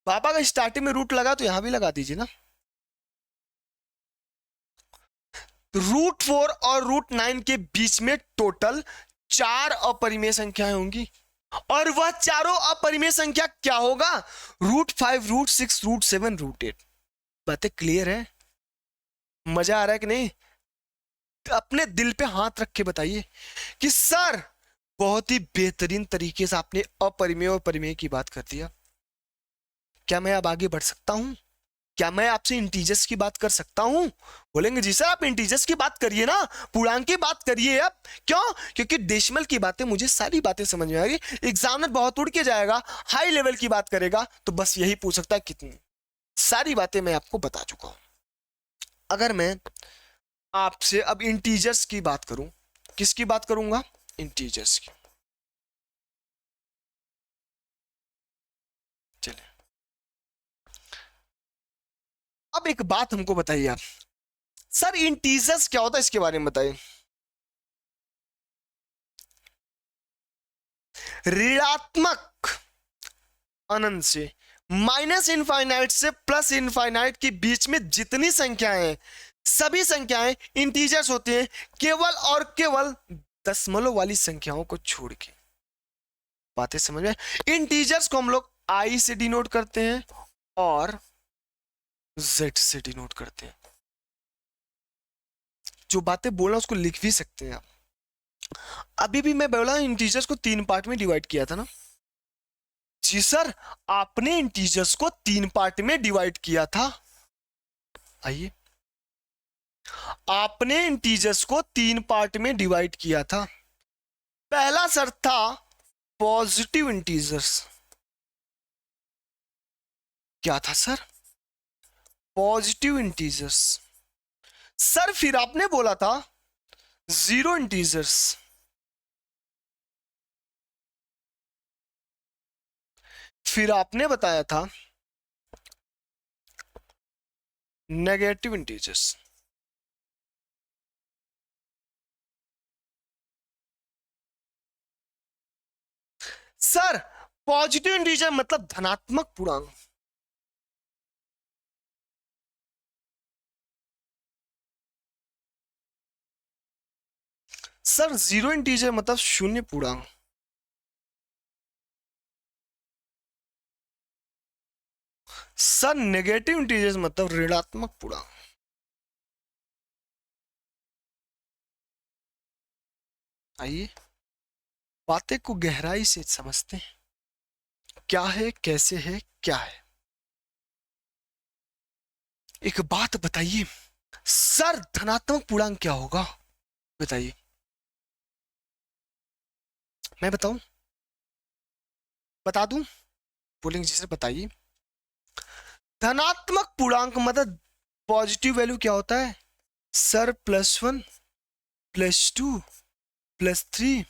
पापा का स्टार्टिंग में रूट लगा तो यहां भी लगा दीजिए ना। रूट 4 और रूट 9 के बीच में टोटल 4 अपरिमेय संख्याएं होंगी, और वह चारों अपरिमेय संख्या क्या होगा? Root 5, root 6, root 7, root 8। बातें क्लियर है? मजा आ रहा है कि नहीं? तो अपने दिल पे हाथ रख के बताइए कि सर बहुत ही बेहतरीन तरीके से आपने अपरिमेय और परिमेय की बात कर दिया, क्या मैं अब आगे बढ़ सकता हूं? क्या मैं आपसे इंटीजर्स की बात कर सकता हूं? बोलेंगे जी सर आप इंटीजर्स की बात करिए ना, पूर्णांक की बात करिए। अब क्यों? क्योंकि डेसिमल की बातें मुझे सारी बातें समझ में आएगी, एग्जामिनर बहुत उड़ के जाएगा, हाई लेवल की बात करेगा तो बस यही पूछ सकता है कितनी। सारी बातें मैं आपको बता चुका हूं। अगर मैं आपसे अब इंटीजर्स की बात करूं, किसकी बात करूंगा? इंटीजर्स की। चलिए अब एक बात हमको बताइए आप, सर इंटीजर्स क्या होता है इसके बारे में बताइए। ऋणात्मक अनंत से माइनस इनफाइनाइट से प्लस इनफाइनाइट के बीच में जितनी संख्याएं हैं, सभी संख्याएं इंटीजर्स होती हैं, केवल और केवल दशमलव वाली संख्याओं को छोड़ के। बातें समझ में? इंटीजर्स को हम लोग आई से डिनोट करते हैं और जेड से डिनोट करते हैं। जो बातें बोला उसको लिख भी सकते हैं आप। अभी भी मैं बोला इंटीजर्स को 3 पार्ट में डिवाइड किया था ना जी सर, आपने इंटीजर्स को 3 पार्ट में डिवाइड किया था। आइए, आपने इंटीजर्स को 3 पार्ट में डिवाइड किया था। पहला सर था पॉजिटिव इंटीजर्स। क्या था सर? Positive integers. सर फिर आपने बोला था जीरो इंटीजर्स। फिर आपने बताया था negative integers. Sir positive integer मतलब धनात्मक पूर्णांक। सर जीरो इंटीजर मतलब शून्य पूर्णांक। सर नेगेटिव इंटीजर्स मतलब ऋणात्मक पूर्णांक। आइए बातें को गहराई से समझते हैं, क्या है, कैसे है, क्या है। एक बात बताइए सर, धनात्मक पूर्णांक क्या होगा? बताइए। मैं बताऊं? बता दूं? बोलेंगे जी सर बताइए। धनात्मक पूर्णांक मतलब पॉजिटिव वैल्यू क्या होता है sir? +1 +2 +3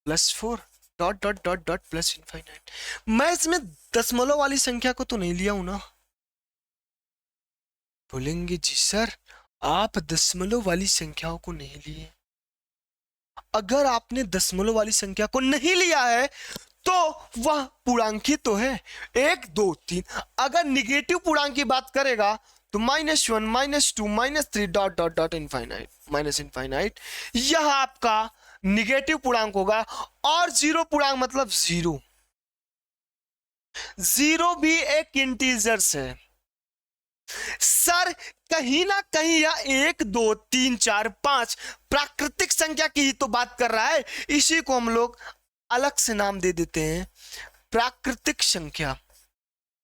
+4 dot dot dot dot plus infinite. मैं इसमें दशमलव वाली संख्या को तो नहीं लिया हूं ना? बोलेंगे जी सर आप दशमलव वाली संख्याओं को नहीं लिए। अगर आपने दशमलव वाली संख्या को नहीं लिया है तो वह पूर्णांक ही तो है, 1 2 3। अगर निगेटिव पूर्णांक की बात करेगा तो -1 -2 -3 dot dot dot infinite minus infinite, यह आपका निगेटिव पूर्णांक होगा। और जीरो पूर्णांक मतलब जीरो। जीरो भी एक इंटीजर्स है सर। कहीं ना कहीं यह 1 2 3 4 5 प्राकृतिक संख्या की ही तो बात कर रहा है। इसी को हम लोग अलग से नाम दे देते हैं प्राकृतिक संख्या।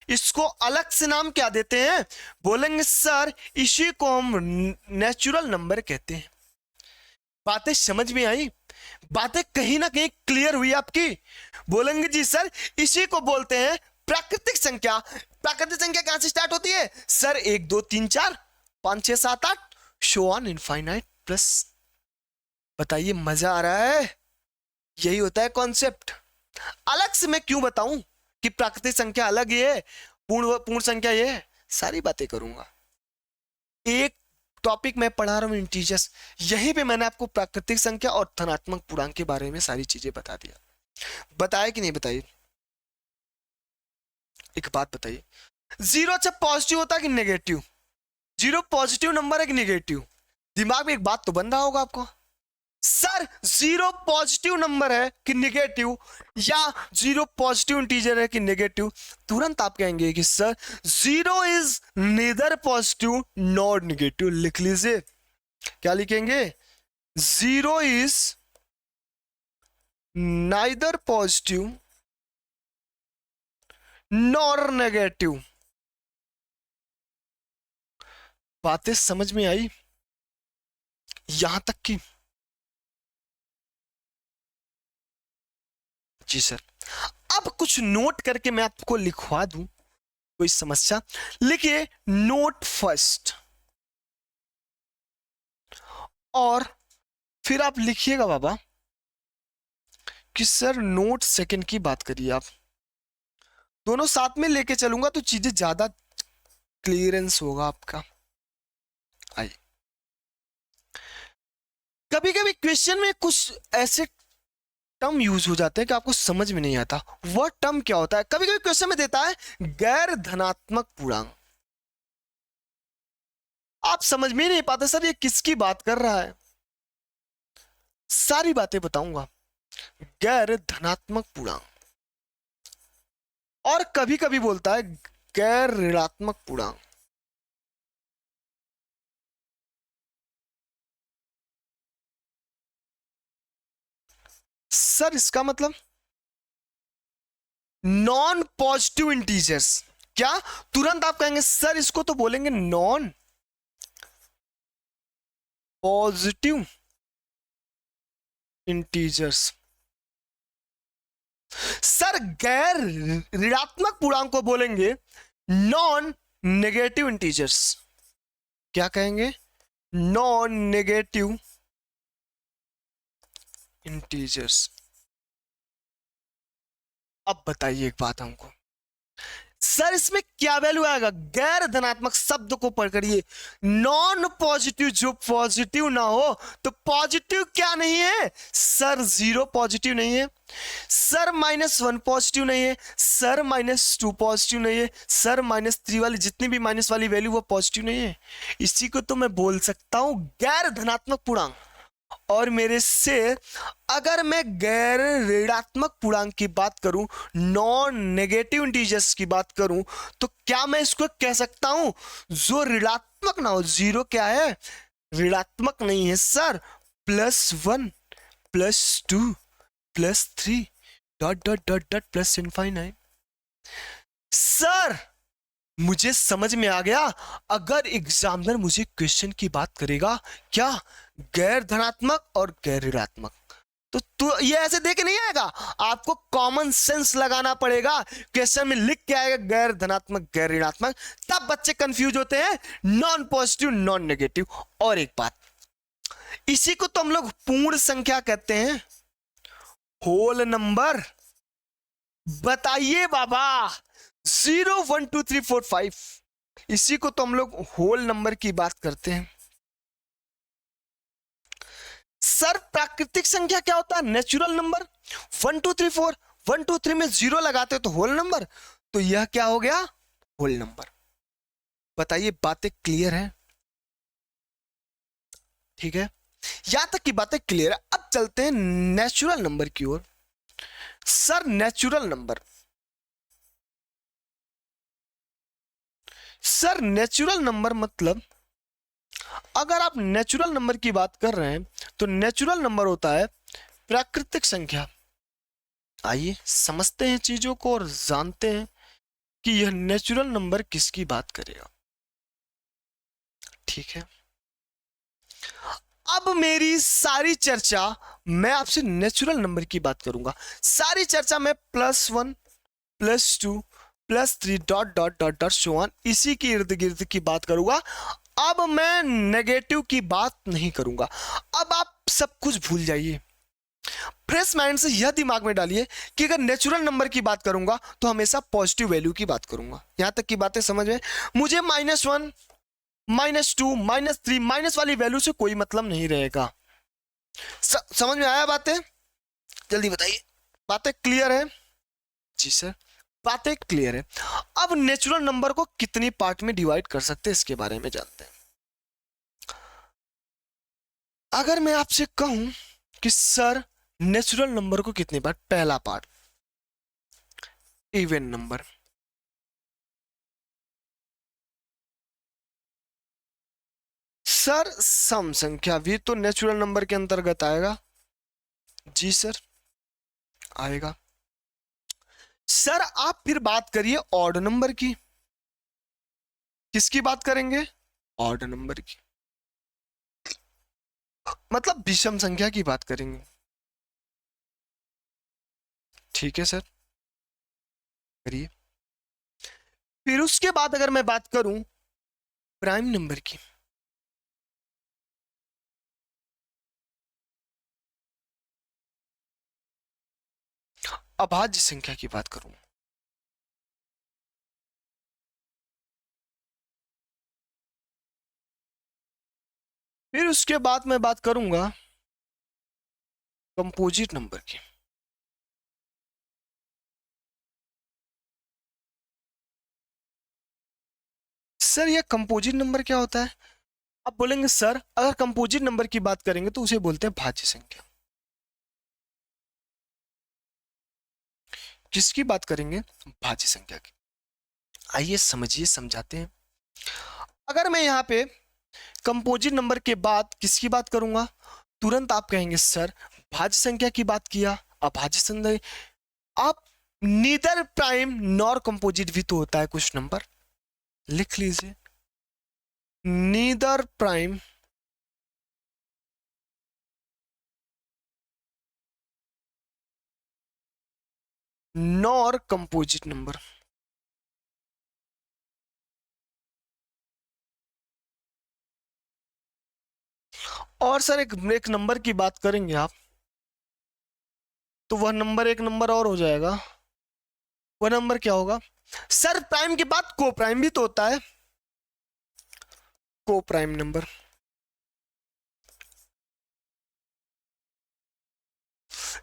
इसको अलग से नाम क्या देते हैं? बोलेंगे सर इसी को हम नेचुरल नंबर कहते हैं। बातें समझ में आई? बातें कहीं ना कहीं क्लियर हुई आपकी? बोलेंगे जी सर इसी को बोलते हैं प्राकृतिक संख्या। प्राकृतिक संख्या कहां से स्टार्ट होती है sir? 1 2 3 4 5 6 7 8 show on infinite plus. बताइए मजा आ रहा है? यही होता है कॉन्सेप्ट। अलग से मैं क्यों बताऊं कि प्राकृतिक संख्या अलग ये है, पूर्ण संख्या ये है? सारी बातें करूंगा। एक टॉपिक मैं पढ़ा रहा हूं इंटीजर्स, यहीं पे मैंने आपको प्राकृतिक संख्या और धनात्मक पूर्णांक के बारे में सारी चीजें बता दिया। बताया कि नहीं बताइए? एक बात बताइए, जीरो अच्छा पॉजिटिव होता है कि नेगेटिव? जीरो पॉजिटिव नंबर है कि नेगेटिव? दिमाग में एक बात तो बन रहा होगा आपको। सर जीरो पॉजिटिव नंबर है कि नेगेटिव, या जीरो पॉजिटिव इंटीजर है कि नेगेटिव? तुरंत आप कहेंगे कि sir zero is neither positive nor negative. लिख लीजिए, क्या लिखेंगे? Zero is neither positive nor negative. बातें समझ में आई यहां तक की? जी सर। अब कुछ नोट करके मैं आपको लिखवा दूं, कोई समस्या? लिखिए नोट फर्स्ट, और फिर आप लिखिएगा बाबा कि सर नोट सेकंड की बात करिए। आप दोनों साथ में लेके चलूंगा तो चीजें ज्यादा क्लियरेंस होगा आपका। आइए, कभी कभी क्वेश्चन में कुछ ऐसे टर्म यूज हो जाते हैं कि आपको समझ में नहीं आता वह टर्म क्या होता है। कभी कभी क्वेश्चन में देता है गैर धनात्मक पूर्णांक, आप समझ में नहीं पाते सर ये किसकी बात कर रहा है। सारी बातें बताऊंगा। गैर धनात्मक पूर्णांक, और कभी कभी बोलता है गैर ऋणात्मक पूर्णांक। सर इसका मतलब नॉन पॉजिटिव इंटीजर्स। क्या? तुरंत आप कहेंगे सर इसको तो बोलेंगे नॉन पॉजिटिव इंटीजर्स। सर गैर ऋणात्मक पूर्णांक को बोलेंगे नॉन नेगेटिव इंटीजर्स। क्या कहेंगे? Non negative integers. अब बताइए एक बात हमको, सर इसमें क्या वैल्यू आएगा? गैर धनात्मक शब्द को पकड़िए, नॉन पॉजिटिव, जो पॉजिटिव ना हो। तो पॉजिटिव क्या नहीं है सर? जीरो पॉजिटिव नहीं है सर, -1 पॉजिटिव नहीं है सर, -2 पॉजिटिव नहीं है सर, -3 वाली जितनी भी माइनस वाली वैल्यू वो पॉजिटिव नहीं है। इसी को तो मैं बोल सकता हूं गैर धनात्मक पूर्णांक। और मेरे से अगर मैं गैर ऋणात्मक पूर्णांक की बात करूं, नॉन नेगेटिव इंटीजर्स की बात करूं, तो क्या मैं इसको कह सकता हूं जो ऋणात्मक ना हो? जीरो क्या है? ऋणात्मक नहीं है sir. +1 +2 +3 dot dot dot dot plus infinite. Sir मुझे समझ में आ गया। अगर एग्जामिनर मुझे क्वेश्चन की बात करेगा क्या गैर धनात्मक और गैर ऋणात्मक, तो ये ऐसे देख नहीं आएगा, आपको कॉमन सेंस लगाना पड़ेगा। क्वेश्चन में लिख के आएगा गैर धनात्मक गैर ऋणात्मक, तब बच्चे कंफ्यूज होते हैं, नॉन पॉजिटिव नॉन नेगेटिव। और एक बात, इसी को तो हम लोग पूर्ण संख्या कहते हैं, होल नंबर। बताइए बाबा, 0 1 2 3 4 5, इसी को तो हम लोग होल नंबर की बात करते हैं। सर प्राकृतिक संख्या क्या होता है? Natural number. 1 2 3 4, 1 2 3 में 0 लगाते हो तो होल नंबर, तो यह क्या हो गया? Whole number. बताइए बातें क्लियर है? ठीक है, यहां तक की बातें क्लियर है। अब चलते हैं नेचुरल नंबर की ओर। Sir natural number, sir natural number मतलब, अगर आप नेचुरल नंबर की बात कर रहे हैं तो नेचुरल नंबर होता है प्राकृतिक संख्या। आइए समझते हैं चीजों को और जानते हैं कि यह नेचुरल नंबर किसकी बात करेगा। ठीक है, अब मेरी सारी चर्चा, मैं आपसे नेचुरल नंबर की बात करूंगा। सारी चर्चा मैं +1 +2 +3 dot dot dot dot so on, इसी के इर्द गिर्द की बात करूंगा। अब मैं नेगेटिव की बात नहीं करूंगा। अब आप सब कुछ भूल जाइए, फ्रेश माइंड से यह दिमाग में डालिए कि अगर नेचुरल नंबर की बात करूंगा तो हमेशा पॉजिटिव वैल्यू की बात करूंगा। यहां तक की बातें समझ में? मुझे -1 -2 -3 माइनस वाली वैल्यू से कोई मतलब नहीं रहेगा। समझ में आया बातें? जल्दी बताइए, बातें क्लियर है? जी सर, बातें क्लियर है। अब नेचुरल नंबर को कितनी पार्ट में डिवाइड कर सकते हैं इसके बारे में जानते हैं। अगर मैं आपसे कहूं कि सर नेचुरल नंबर को कितने पार्ट, पहला पार्ट इवन नंबर, सर सम संख्या भी तो नेचुरल नंबर के अंतर्गत आएगा। जी सर आएगा। सर आप फिर बात करिए ऑड नंबर की। किसकी बात करेंगे? ऑड नंबर की, मतलब विषम संख्या की बात करेंगे। ठीक है सर, करिए। फिर उसके बाद अगर मैं बात करूं प्राइम नंबर की, अभाज्य संख्या की बात करूं, फिर उसके बाद मैं बात करूंगा कंपोजिट नंबर की। सर ये कंपोजिट नंबर क्या होता है? आप बोलेंगे सर अगर कंपोजिट नंबर की बात करेंगे तो उसे बोलते हैं भाज्य संख्या। किसकी बात करेंगे? भाज्य संख्या की। आइए समझिए, समझाते हैं। अगर मैं यहाँ पे कंपोजिट नंबर के बाद किसकी बात करूंगा, तुरंत आप कहेंगे सर भाज्य संख्या की बात किया, अभाज्य संख्या। आप नीदर प्राइम नॉर कंपोजिट भी तो होता है कुछ नंबर, लिख लीजिए neither prime nor composite number. और सर एक नंबर की बात करेंगे आप तो वह नंबर एक नंबर और हो जाएगा। वह नंबर क्या होगा? सर प्राइम के बाद को प्राइम भी तो होता है, को प्राइम नंबर।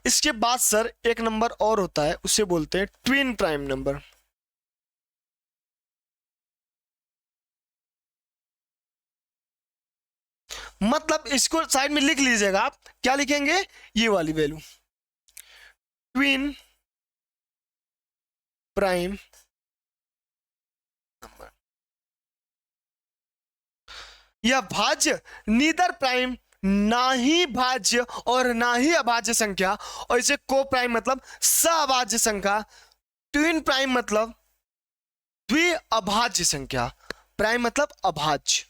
इसके बाद सर एक नंबर और होता है, उसे बोलते हैं ट्विन प्राइम नंबर। मतलब इसको साइड में लिख लीजिएगा आप, क्या लिखेंगे, ये वाली वैल्यू, ट्विन प्राइम नंबर। यह भाज्य नीदर प्राइम, ना ही भाज्य और ना ही अभाज्य संख्या, और इसे को प्राइम मतलब सअभाज्य संख्या, ट्विन प्राइम मतलब द्वि अभाज्य संख्या, प्राइम मतलब अभाज्य।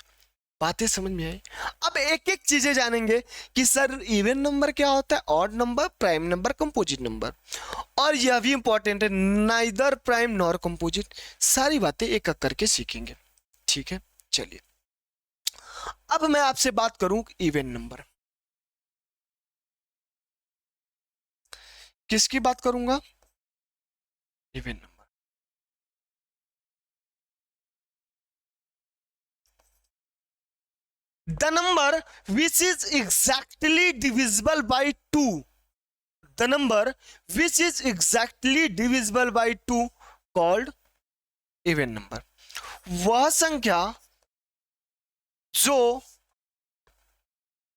बातें समझ में आई? अब एक एक चीजें जानेंगे कि सर इवन नंबर क्या होता है, odd number, prime number, composite number, और यह भी इंपॉर्टेंट है, नाइदर प्राइम नॉर कंपोजिट। सारी बातें एक एक करके सीखेंगे, ठीक है। चलिए अब मैं आपसे बात करूं इवन नंबर, किसकी बात करूंगा, even number. The number which is exactly divisible by 2, the number which is exactly divisible by 2 called even number। वह संख्या जो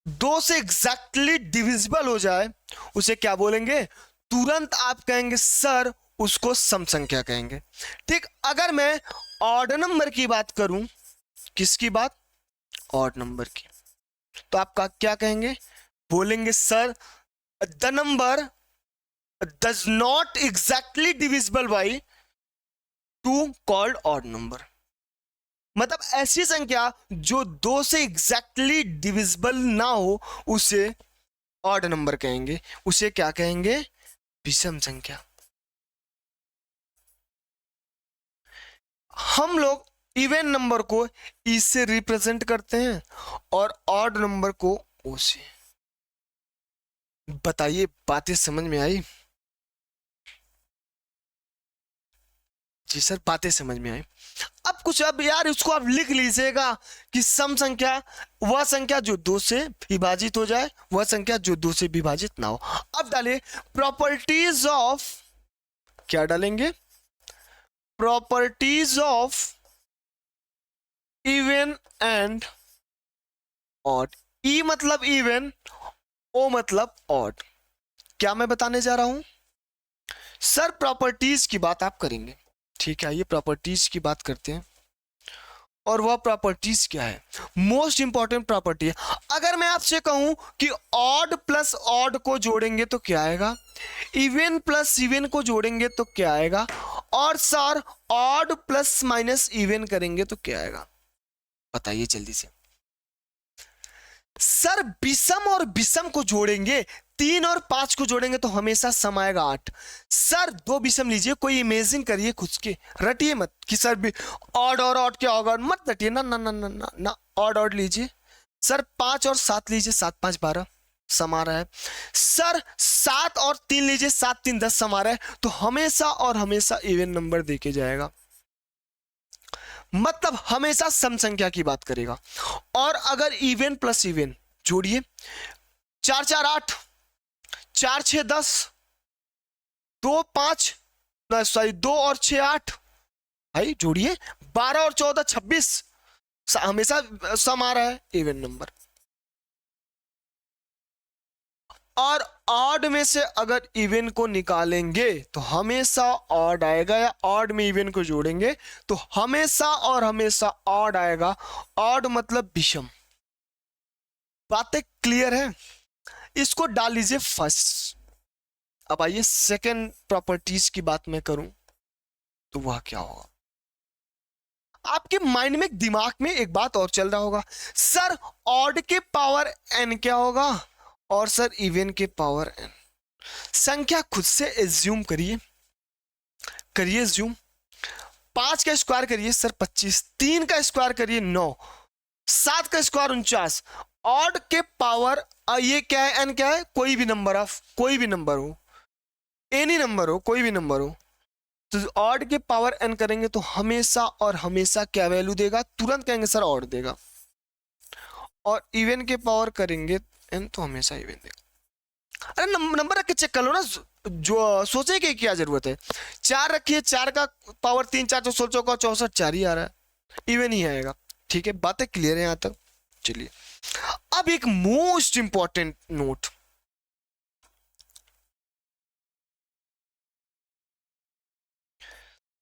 2 से एग्जैक्टली डिविजिबल हो जाए उसे क्या बोलेंगे, तुरंत आप कहेंगे सर उसको सम संख्या कहेंगे। ठीक, अगर मैं ऑड नंबर की बात करूं, किसकी बात, ऑड नंबर की, तो आप क्या कहेंगे, बोलेंगे sir the number does not exactly divisible by 2 called odd number. मतलब ऐसी संख्या जो 2 से एग्जैक्टली डिविजिबल ना हो उसे ऑड नंबर कहेंगे, उसे क्या कहेंगे, विषम संख्या। हम लोग इवन नंबर को ई से रिप्रेजेंट करते हैं और ऑड नंबर को ओ से। बताइए बातें समझ में आई? जी सर बातें समझ में आई। अब कुछ, अब यार उसको आप लिख लीजिएगा कि सम संख्या वह संख्या जो 2 से विभाजित हो जाए, वह संख्या जो 2 से विभाजित ना हो। अब डालिए प्रॉपर्टीज ऑफ, क्या डालेंगे, properties of even and odd. E मतलब इवन, ओ मतलब ऑड। क्या मैं बताने जा रहा हूं, सर प्रॉपर्टीज की बात आप करेंगे, ठीक है। ये प्रॉपर्टीज की बात करते हैं, और वह प्रॉपर्टीज क्या है, मोस्ट इंपॉर्टेंट प्रॉपर्टी है। अगर मैं आपसे कहूं कि ऑड प्लस ऑड को जोड़ेंगे तो क्या आएगा, इवन प्लस इवन को जोड़ेंगे तो क्या आएगा, और sir odd plus minus even करेंगे तो क्या आएगा, बताइए जल्दी से। सर विषम और विषम को जोड़ेंगे, 3 और 5 को जोड़ेंगे तो हमेशा सम आएगा 8। सर 2 विषम लीजिए, कोई इमेजिन करिए खुद के, रटिए मत कि सर ऑड और ऑड क्या होगा, मत रटिए ना ना ना ना ना ना, ऑड ऑड लीजिए। सर 5 और 7 लीजिए, 7 5 12 सम आ रहा है। सर 7 और 3 लीजिए, 7 3 10 सम आ रहा है। तो हमेशा और हमेशा इवन नंबर देके जाएगा, मतलब हमेशा सम संख्या की बात करेगा। और अगर इवन प्लस इवन जोड़िए, 4 4 8, 4 6 10, 2 5 सॉरी 2 और 6 8, भाई जोड़िए 12 और 14 26, हमेशा सम आ रहा है, इवन नंबर। और ऑड में से अगर इवन को निकालेंगे तो हमेशा ऑड आएगा, या ऑड में इवन को जोड़ेंगे तो हमेशा और हमेशा ऑड आएगा। ऑड मतलब विषम। बातें क्लियर है? इसको डाल लीजिए फर्स्ट। अब आइए सेकंड प्रॉपर्टीज की बात मैं करूं तो वह क्या होगा, आपके माइंड में, दिमाग में एक बात और चल रहा होगा, सर ऑड के पावर n क्या होगा, और सर इवन के पावर n। संख्या खुद से एज्यूम करिए, करिए एज्यूम। 5 का स्क्वायर करिए सर 25, 3 का स्क्वायर करिए 9, 7 का स्क्वायर 49। ऑड के पावर ये क्या है, n क्या है, कोई भी नंबर ऑफ, कोई भी नंबर हो, एनी नंबर हो, कोई भी नंबर हो, तो ऑड के पावर n करेंगे तो हमेशा और हमेशा क्या वैल्यू देगा, तुरंत कहेंगे सर ऑड देगा। और इवन के पावर करेंगे n तो हमेशा इवन देगा। अरे नंबर रख के चेक कर लो ना, जो सोचे कि क्या जरूरत है। 4 रखिए, 4 का पावर 3 4 16 चौका 64, 4 ही आ रहा है, इवन ही आएगा। ठीक है, बातें क्लियर है यहां तक? चलिए अब एक most important note,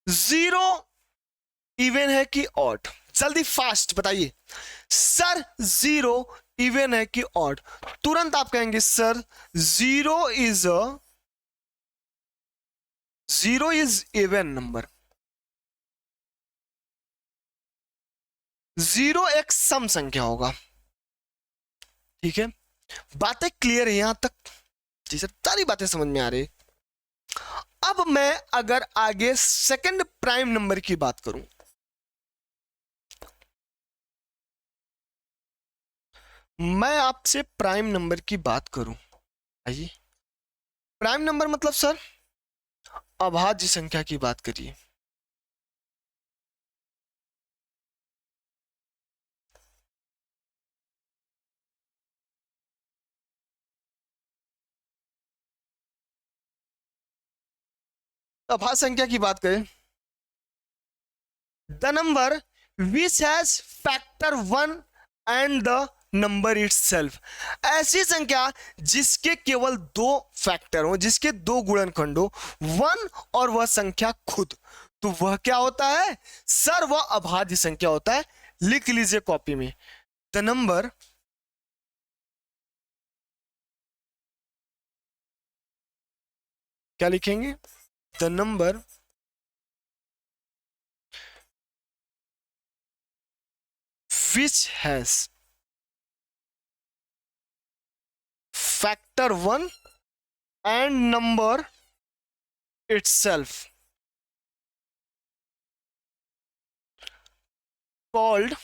zero even है कि ऑड? जल्दी फास्ट बताइए सर, जीरो इवन है कि ऑड? तुरंत आप कहेंगे sir zero is even number. Zero एक सम संख्या होगा, ठीक है? बातें क्लियर है यहां तक? जी सर, सारी बातें समझ में आ रही। अब मैं अगर आगे सेकंड प्राइम नंबर की बात करूं, मैं आपसे प्राइम नंबर की बात करूं, आइए। प्राइम नंबर मतलब सर अभाज्य संख्या की बात करिए। अभाज्य संख्या की बात करें, the number which has factor one and the number itself. ऐसी संख्या जिसके केवल दो फैक्टर हो, जिसके दो गुणनखंड हो, वन और वह संख्या खुद, तो वह क्या होता है सर? वह अभाज्य संख्या होता है। लिख लीजिए कॉपी में, द नंबर क्या लिखेंगे? The number which has factor one and number itself called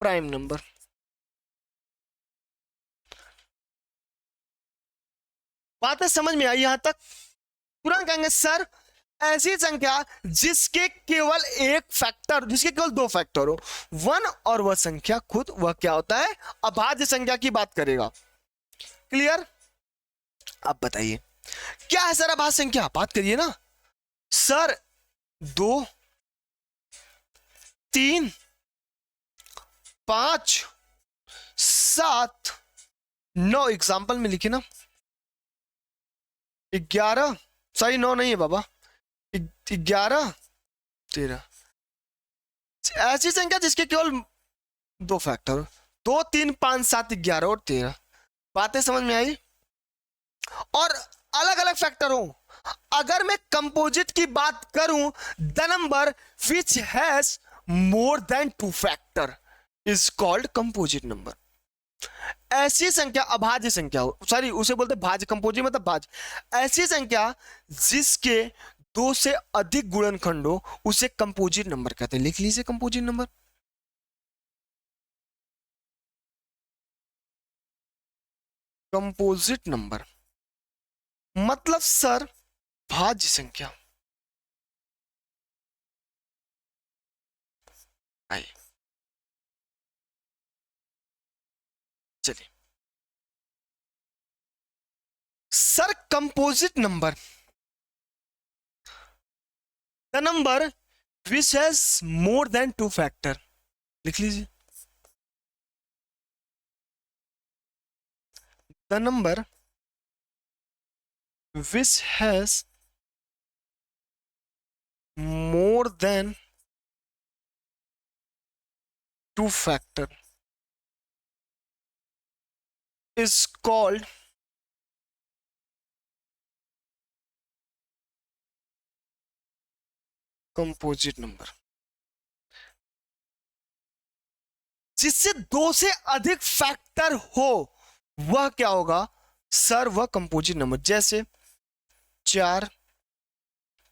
prime number। बातें समझ में आई यहां तक? तुरंत कहेंगे सर ऐसी संख्या जिसके केवल एक फैक्टर, जिसके केवल दो फैक्टर हो, वन और वह संख्या खुद, वह क्या होता है? अभाज्य संख्या की बात करेगा। क्लियर? अब बताइए क्या है सर अभाज्य संख्या? बात करिए ना सर। दो, तीन, पांच, सात, नौ, एग्जाम्पल में लिखे ना, 11, सही 9 नहीं है बाबा, 11, 13, ऐसी संख्या जिसके केवल दो फैक्टर, 2, 3, 5, 7, 11 और 13। बातें समझ में आई? और अलग अलग फैक्टर हो। अगर मैं कंपोजिट की बात करूं, the number which has more than two factor is called composite number. ऐसी संख्या अभाज्य संख्या हो, सॉरी उसे बोलते भाज्य, कंपोजिट मतलब भाज्य। ऐसी संख्या जिसके दो से अधिक गुणनखंड हो उसे कंपोजिट नंबर कहते हैं। लिख लीजिए कंपोजिट नंबर। कंपोजिट नंबर मतलब सर भाज्य संख्या। आइए चलिए sir, composite number the number which has more than two factor. लिख लीजिए the number which has more than two factor is called composite number. जिससे दो से अधिक फैक्टर हो वह क्या होगा सर? वह कंपोजिट नंबर। जैसे 4,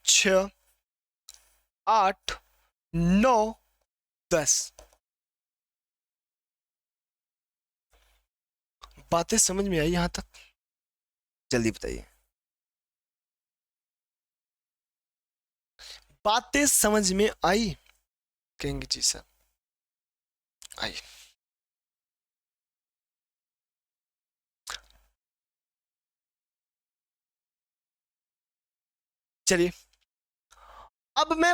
6, 8, 9, 10। बातें समझ में आई यहां तक? जल्दी बताइए, बातें समझ में आई? कहेंगे जी सर आई। चलिए अब मैं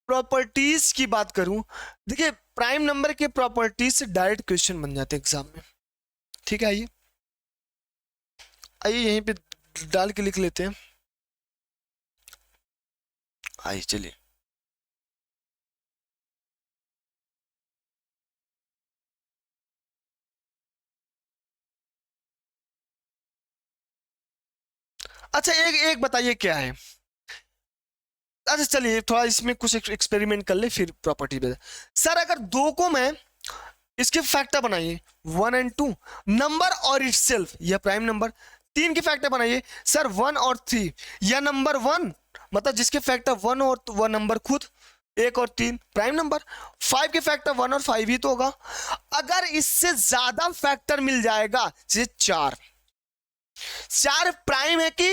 प्रॉपर्टीज की बात करूं, देखिए प्राइम नंबर के प्रॉपर्टीज से डायरेक्ट क्वेश्चन बन जाते हैं एग्जाम में। ठीक है, आइए आइए यहीं पे डाल के लिख लेते हैं। आइए चलिए, अच्छा एक एक बताइए क्या है। अच्छा चलिए थोड़ा इसमें कुछ एक्सपेरिमेंट कर ले फिर प्रॉपर्टी पे। सर अगर दो को मैं इसके फैक्टर बनाइए 1 और 2, नंबर और इटसेल्फ यह प्राइम नंबर। 3 के फैक्टर बनाइए सर 1 और 3, या नंबर 1 मतलब जिसके फैक्टर 1 और वह नंबर खुद 1 और 3 प्राइम नंबर। 5 के फैक्टर 1 और 5 ही तो होगा। अगर इससे ज्यादा फैक्टर मिल जाएगा जैसे 4, 4 प्राइम है कि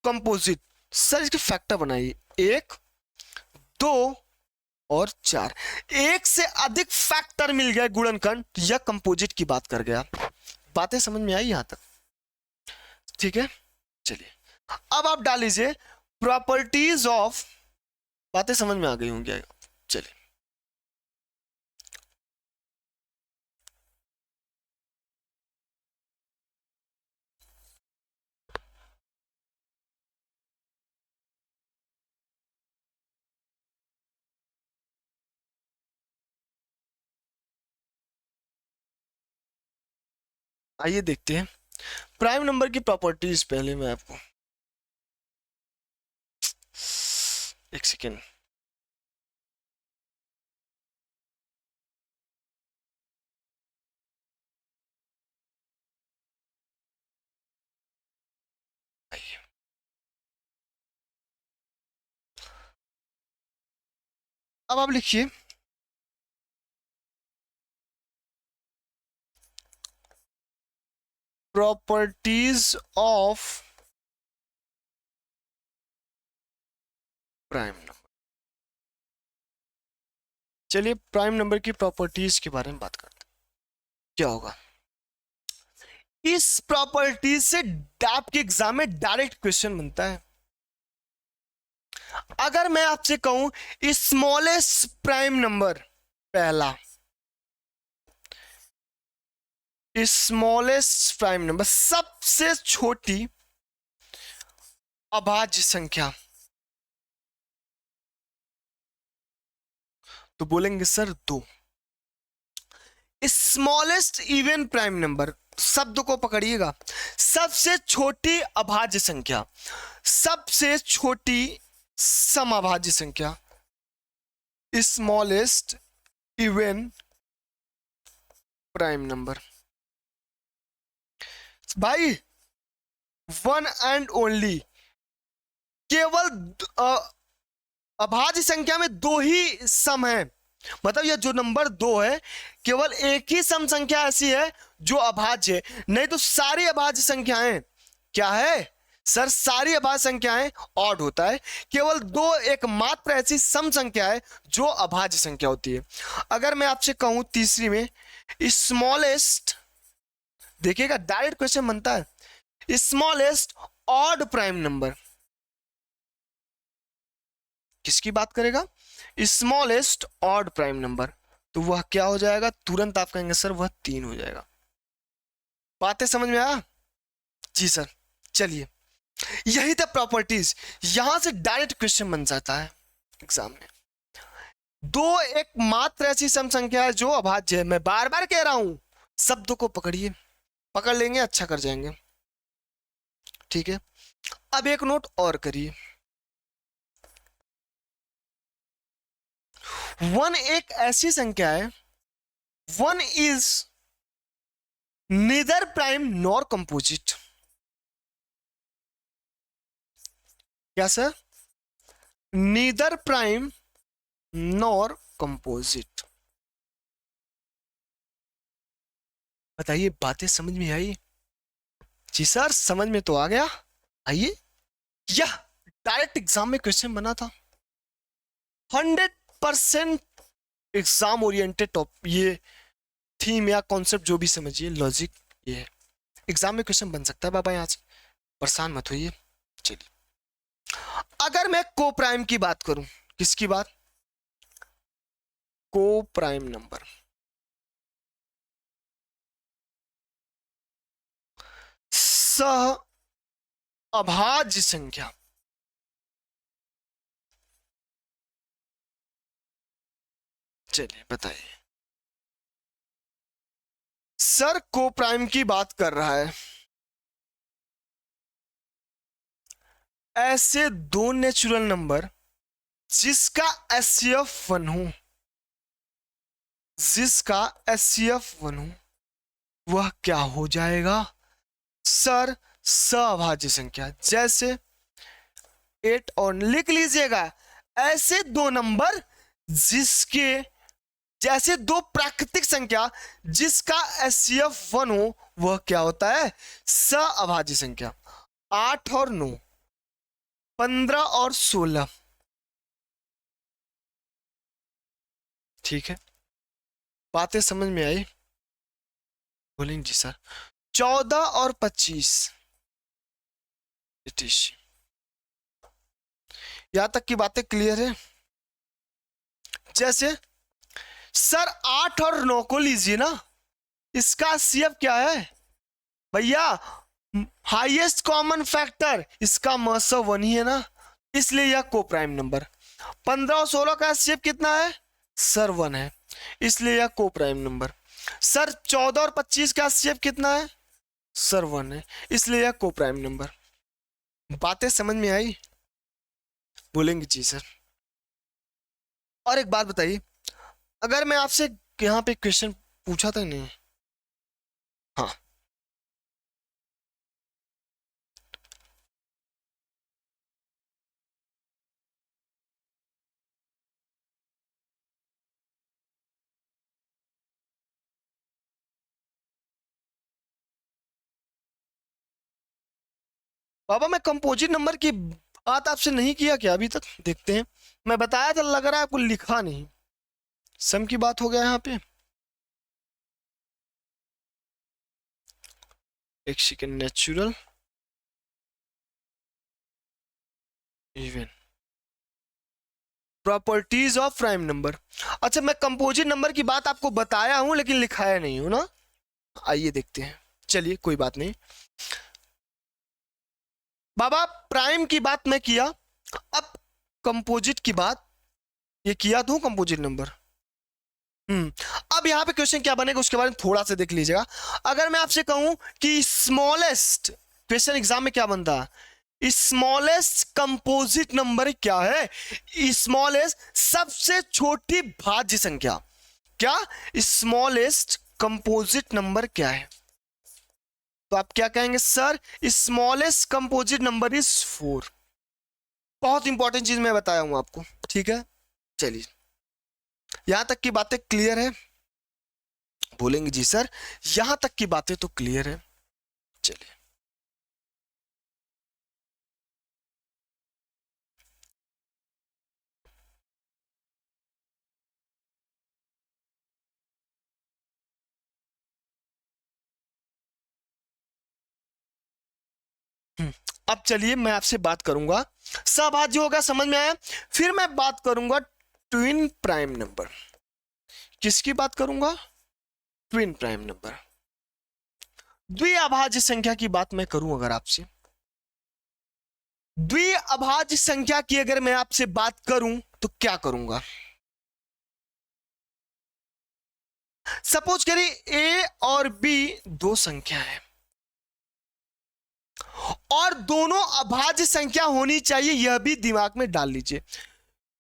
कंपोजिट, सर इसके फैक्टर बनाइए 1, 2 और 4। एक से अधिक फैक्टर मिल गया गुणनखंड या कंपोजिट की बात कर गया। बातें समझ में आई यहां तक? ठीक है, चलिए अब आप डाल लीजिए प्रॉपर्टीज ऑफ, बातें समझ में आ गई होंगी। चलिए आइए देखते हैं प्राइम नंबर की प्रॉपर्टीज। पहले मैं आपको एक सेकेंड, अब आप लिखिए प्रॉपर्टीज ऑफ प्राइम नंबर। चलिए प्राइम नंबर की प्रॉपर्टीज के बारे में बात करते हैं। क्या होगा इस प्रॉपर्टीज से? आपके एग्जाम में डायरेक्ट क्वेश्चन बनता है। अगर मैं आपसे कहूं स्मॉलेस्ट प्राइम नंबर, पहला स्मॉलेस्ट प्राइम नंबर, सबसे छोटी अभाज्य संख्या, तो बोलेंगे sir 2। Smallest even prime number, शब्द को पकड़िएगा, सबसे छोटी अभाज्य संख्या, सबसे छोटी समअभाज्य संख्या, स्मॉलेस्ट इवन प्राइम नंबर। भाई वन एंड ओनली, केवल अभाज्य संख्या में 2 ही सम है, मतलब यह जो नंबर 2 है केवल एक ही सम संख्या ऐसी है जो अभाज्य है, नहीं तो सारी अभाज्य संख्याएं क्या है सर? सारी अभाज्य संख्याएं ऑड होता है। केवल 2 एकमात्र ऐसी सम संख्या है जो अभाज्य संख्या होती है। अगर मैं आपसे कहूं तीसरी में स्मॉलेस्ट, देखिएगा डायरेक्ट क्वेश्चन बनता है, स्मॉलेस्ट ऑड प्राइम नंबर, किसकी बात करेगा? स्मॉलेस्ट ऑड प्राइम नंबर, तो वह क्या हो जाएगा? तुरंत आप कहेंगे सर वह 3 हो जाएगा। बातें समझ में आया? जी सर। चलिए यही था प्रॉपर्टीज, यहां से डायरेक्ट क्वेश्चन बन जाता है एग्जाम में। 2 एकमात्र ऐसी सम संख्या है जो अभाज्य है। मैं बार बार कह रहा हूं, शब्द को पकड़िए, पकड़ लेंगे अच्छा कर जाएंगे। ठीक है, अब एक नोट और करिए, 1 एक ऐसी संख्या है, 1 is neither prime nor composite. क्या sir? Neither prime nor composite. बताइए बातें समझ में आई? जी सर समझ में तो आ गया। आइए, यह डायरेक्ट एग्जाम में क्वेश्चन बना था, 100% एग्जाम ओरिएंटेड टॉप, ये थीम या कॉन्सेप्ट जो भी समझिए, लॉजिक ये है, एग्जाम में क्वेश्चन बन सकता है बाबा, यहां से परेशान मत होइए। चलिए अगर मैं को प्राइम की बात करूं, किसकी बात, को प्राइम नंबर, सह अभाज्य संख्या, चलिए बताइए। सर को प्राइम की बात कर रहा है, ऐसे दो नेचुरल नंबर जिसका एचसीएफ 1 हो, जिसका एचसीएफ 1 हो, वह क्या हो जाएगा सर, सभाज्य संख्या। जैसे 8 और लिख लीजिएगा, ऐसे दो नंबर जिसके, जैसे दो प्राकृतिक संख्या जिसका एचसीएफ 1 हो, वह क्या होता है, सअभाज्य संख्या। 8 और 9, 15 और 16, ठीक है, बातें समझ में आई, बोलेंगे जी सर। 14 और 25, यहां तक की बातें क्लियर है। जैसे सर 8 और 9 को लीजिए ना, इसका सीएफ क्या है भैया, हाईएस्ट कॉमन फैक्टर, इसका महत्व 1 ही है ना, इसलिए यह को प्राइम नंबर। 15 और 16 का सीएफ कितना है सर 1 है, इसलिए यह को प्राइम नंबर। सर 14 और 25 का सीएफ कितना है सर 1 है, इसलिए यह को प्राइम नंबर। बातें समझ में आई, बोलेंगे जी सर। और एक बात बताइए, अगर मैं आपसे यहां पे क्वेश्चन पूछा था नहीं, हाँ, बाबा मैं कंपोजिट नंबर की बात आपसे नहीं किया क्या अभी तक, देखते हैं। मैं बताया था, लग रहा है आपको लिखा नहीं, सम की बात हो गया यहाँ पे। एक second, natural even properties of prime number. अच्छा, मैं कंपोजिट नंबर की बात आपको बताया हूं लेकिन लिखाया नहीं हूं ना, आइए देखते हैं। चलिए कोई बात नहीं बाबा, प्राइम की बात मैं किया, अब कंपोजिट की बात ये किया तो कंपोजिट नंबर। अब यहां पे क्वेश्चन क्या बनेगा उसके बारे में थोड़ा सा देख लीजिएगा। अगर मैं आपसे कहूं कि स्मॉलेस्ट, क्वेश्चन एग्जाम में क्या बनता है, स्मॉलेस्ट कंपोजिट नंबर क्या है, स्मॉलेस्ट सबसे छोटी भाज्य संख्या, क्या स्मॉलेस्ट कंपोजिट नंबर क्या है, तो आप क्या कहेंगे sir, smallest composite number is 4। बहुत इंपॉर्टेंट चीज मैं बताया हूं आपको, ठीक है। चलिए यहां तक की बातें क्लियर है, बोलेंगे जी सर, यहां तक की बातें तो क्लियर है। चलिए अब चलिए मैं आपसे बात करूंगा, सभाज्य होगा, समझ में आया। फिर मैं बात करूंगा ट्विन प्राइम नंबर। किसकी बात करूंगा, ट्विन प्राइम नंबर। द्विअभाज्य संख्या की बात मैं करूं अगर आपसे, द्विअभाज्य संख्या की अगर मैं आपसे बात करूं तो क्या करूंगा, सपोज करिए ए और बी दो संख्या है और दोनों अभाज्य संख्या होनी चाहिए, यह भी दिमाग में डाल लीजिए।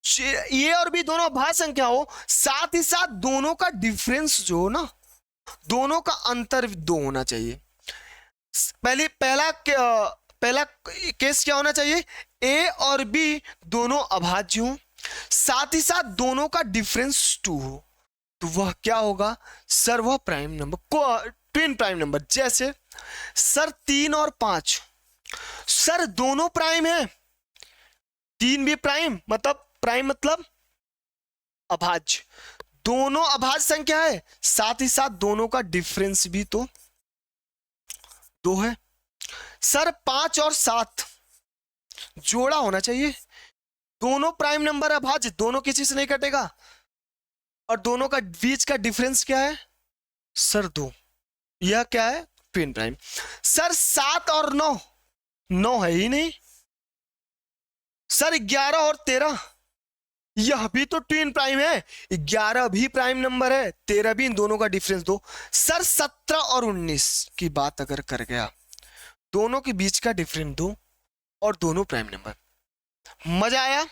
ए और बी दोनों अभाज्य संख्या हो, साथ ही साथ दोनों का डिफरेंस जो हो ना, दोनों का अंतर 2 होना चाहिए। पहला केस क्या होना चाहिए, ए और बी दोनों अभाज्य हो, साथ ही साथ दोनों का डिफरेंस 2 हो, तो वह क्या होगा सर, वह प्राइम नंबर को ट्विन प्राइम नंबर। जैसे सर 3 और 5, सर दोनों प्राइम है, 3 भी प्राइम, मतलब अभाज्य, दोनों अभाज्य संख्या है, साथ ही साथ दोनों का डिफरेंस भी तो 2 है। सर 5 और 7 जोड़ा होना चाहिए। दोनों प्राइम नंबर अभाज्य, दोनों किसी से नहीं कटेगा, और दोनों का बीच का डिफरेंस क्या है सर 2, यह क्या है ट्विन प्राइम। सर 7 और 9, 9 है ही नहीं। सर 11 और 13, यह भी तो ट्विन प्राइम है, 11 भी प्राइम नंबर है, 13 भी, इन दोनों का डिफरेंस 2। सर 17 और 19 की बात अगर कर गया, दोनों के बीच का डिफरेंस 2 और दोनों प्राइम नंबर। मजा आया?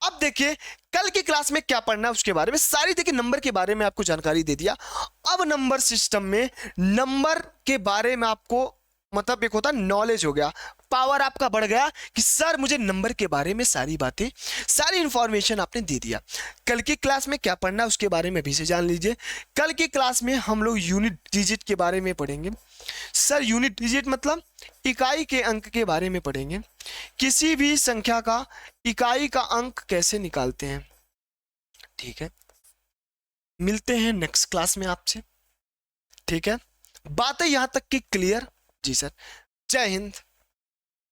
अब देखिए कल की क्लास में क्या पढ़ना है उसके बारे में सारी, देखिए नंबर के बारे में आपको जानकारी दे दिया। अब नंबर सिस्टम में नंबर के बारे में आपको मतलब एक होता नॉलेज हो गया, पावर आपका बढ़ गया कि सर मुझे नंबर के बारे में सारी बातें, सारी इंफॉर्मेशन आपने दे दिया। कल की क्लास में क्या पढ़ना है उसके बारे में अभी से जान लीजिए। कल की क्लास में हम लोग यूनिट डिजिट के बारे में पढ़ेंगे। सर यूनिट डिजिट मतलब इकाई के अंक के बारे में पढ़ेंगे, किसी भी संख्या का इकाई का अंक कैसे निकालते हैं। ठीक है, मिलते हैं नेक्स्ट क्लास में आपसे। ठीक है, बातें यहां तक की क्लियर? जी सर, जय हिंद।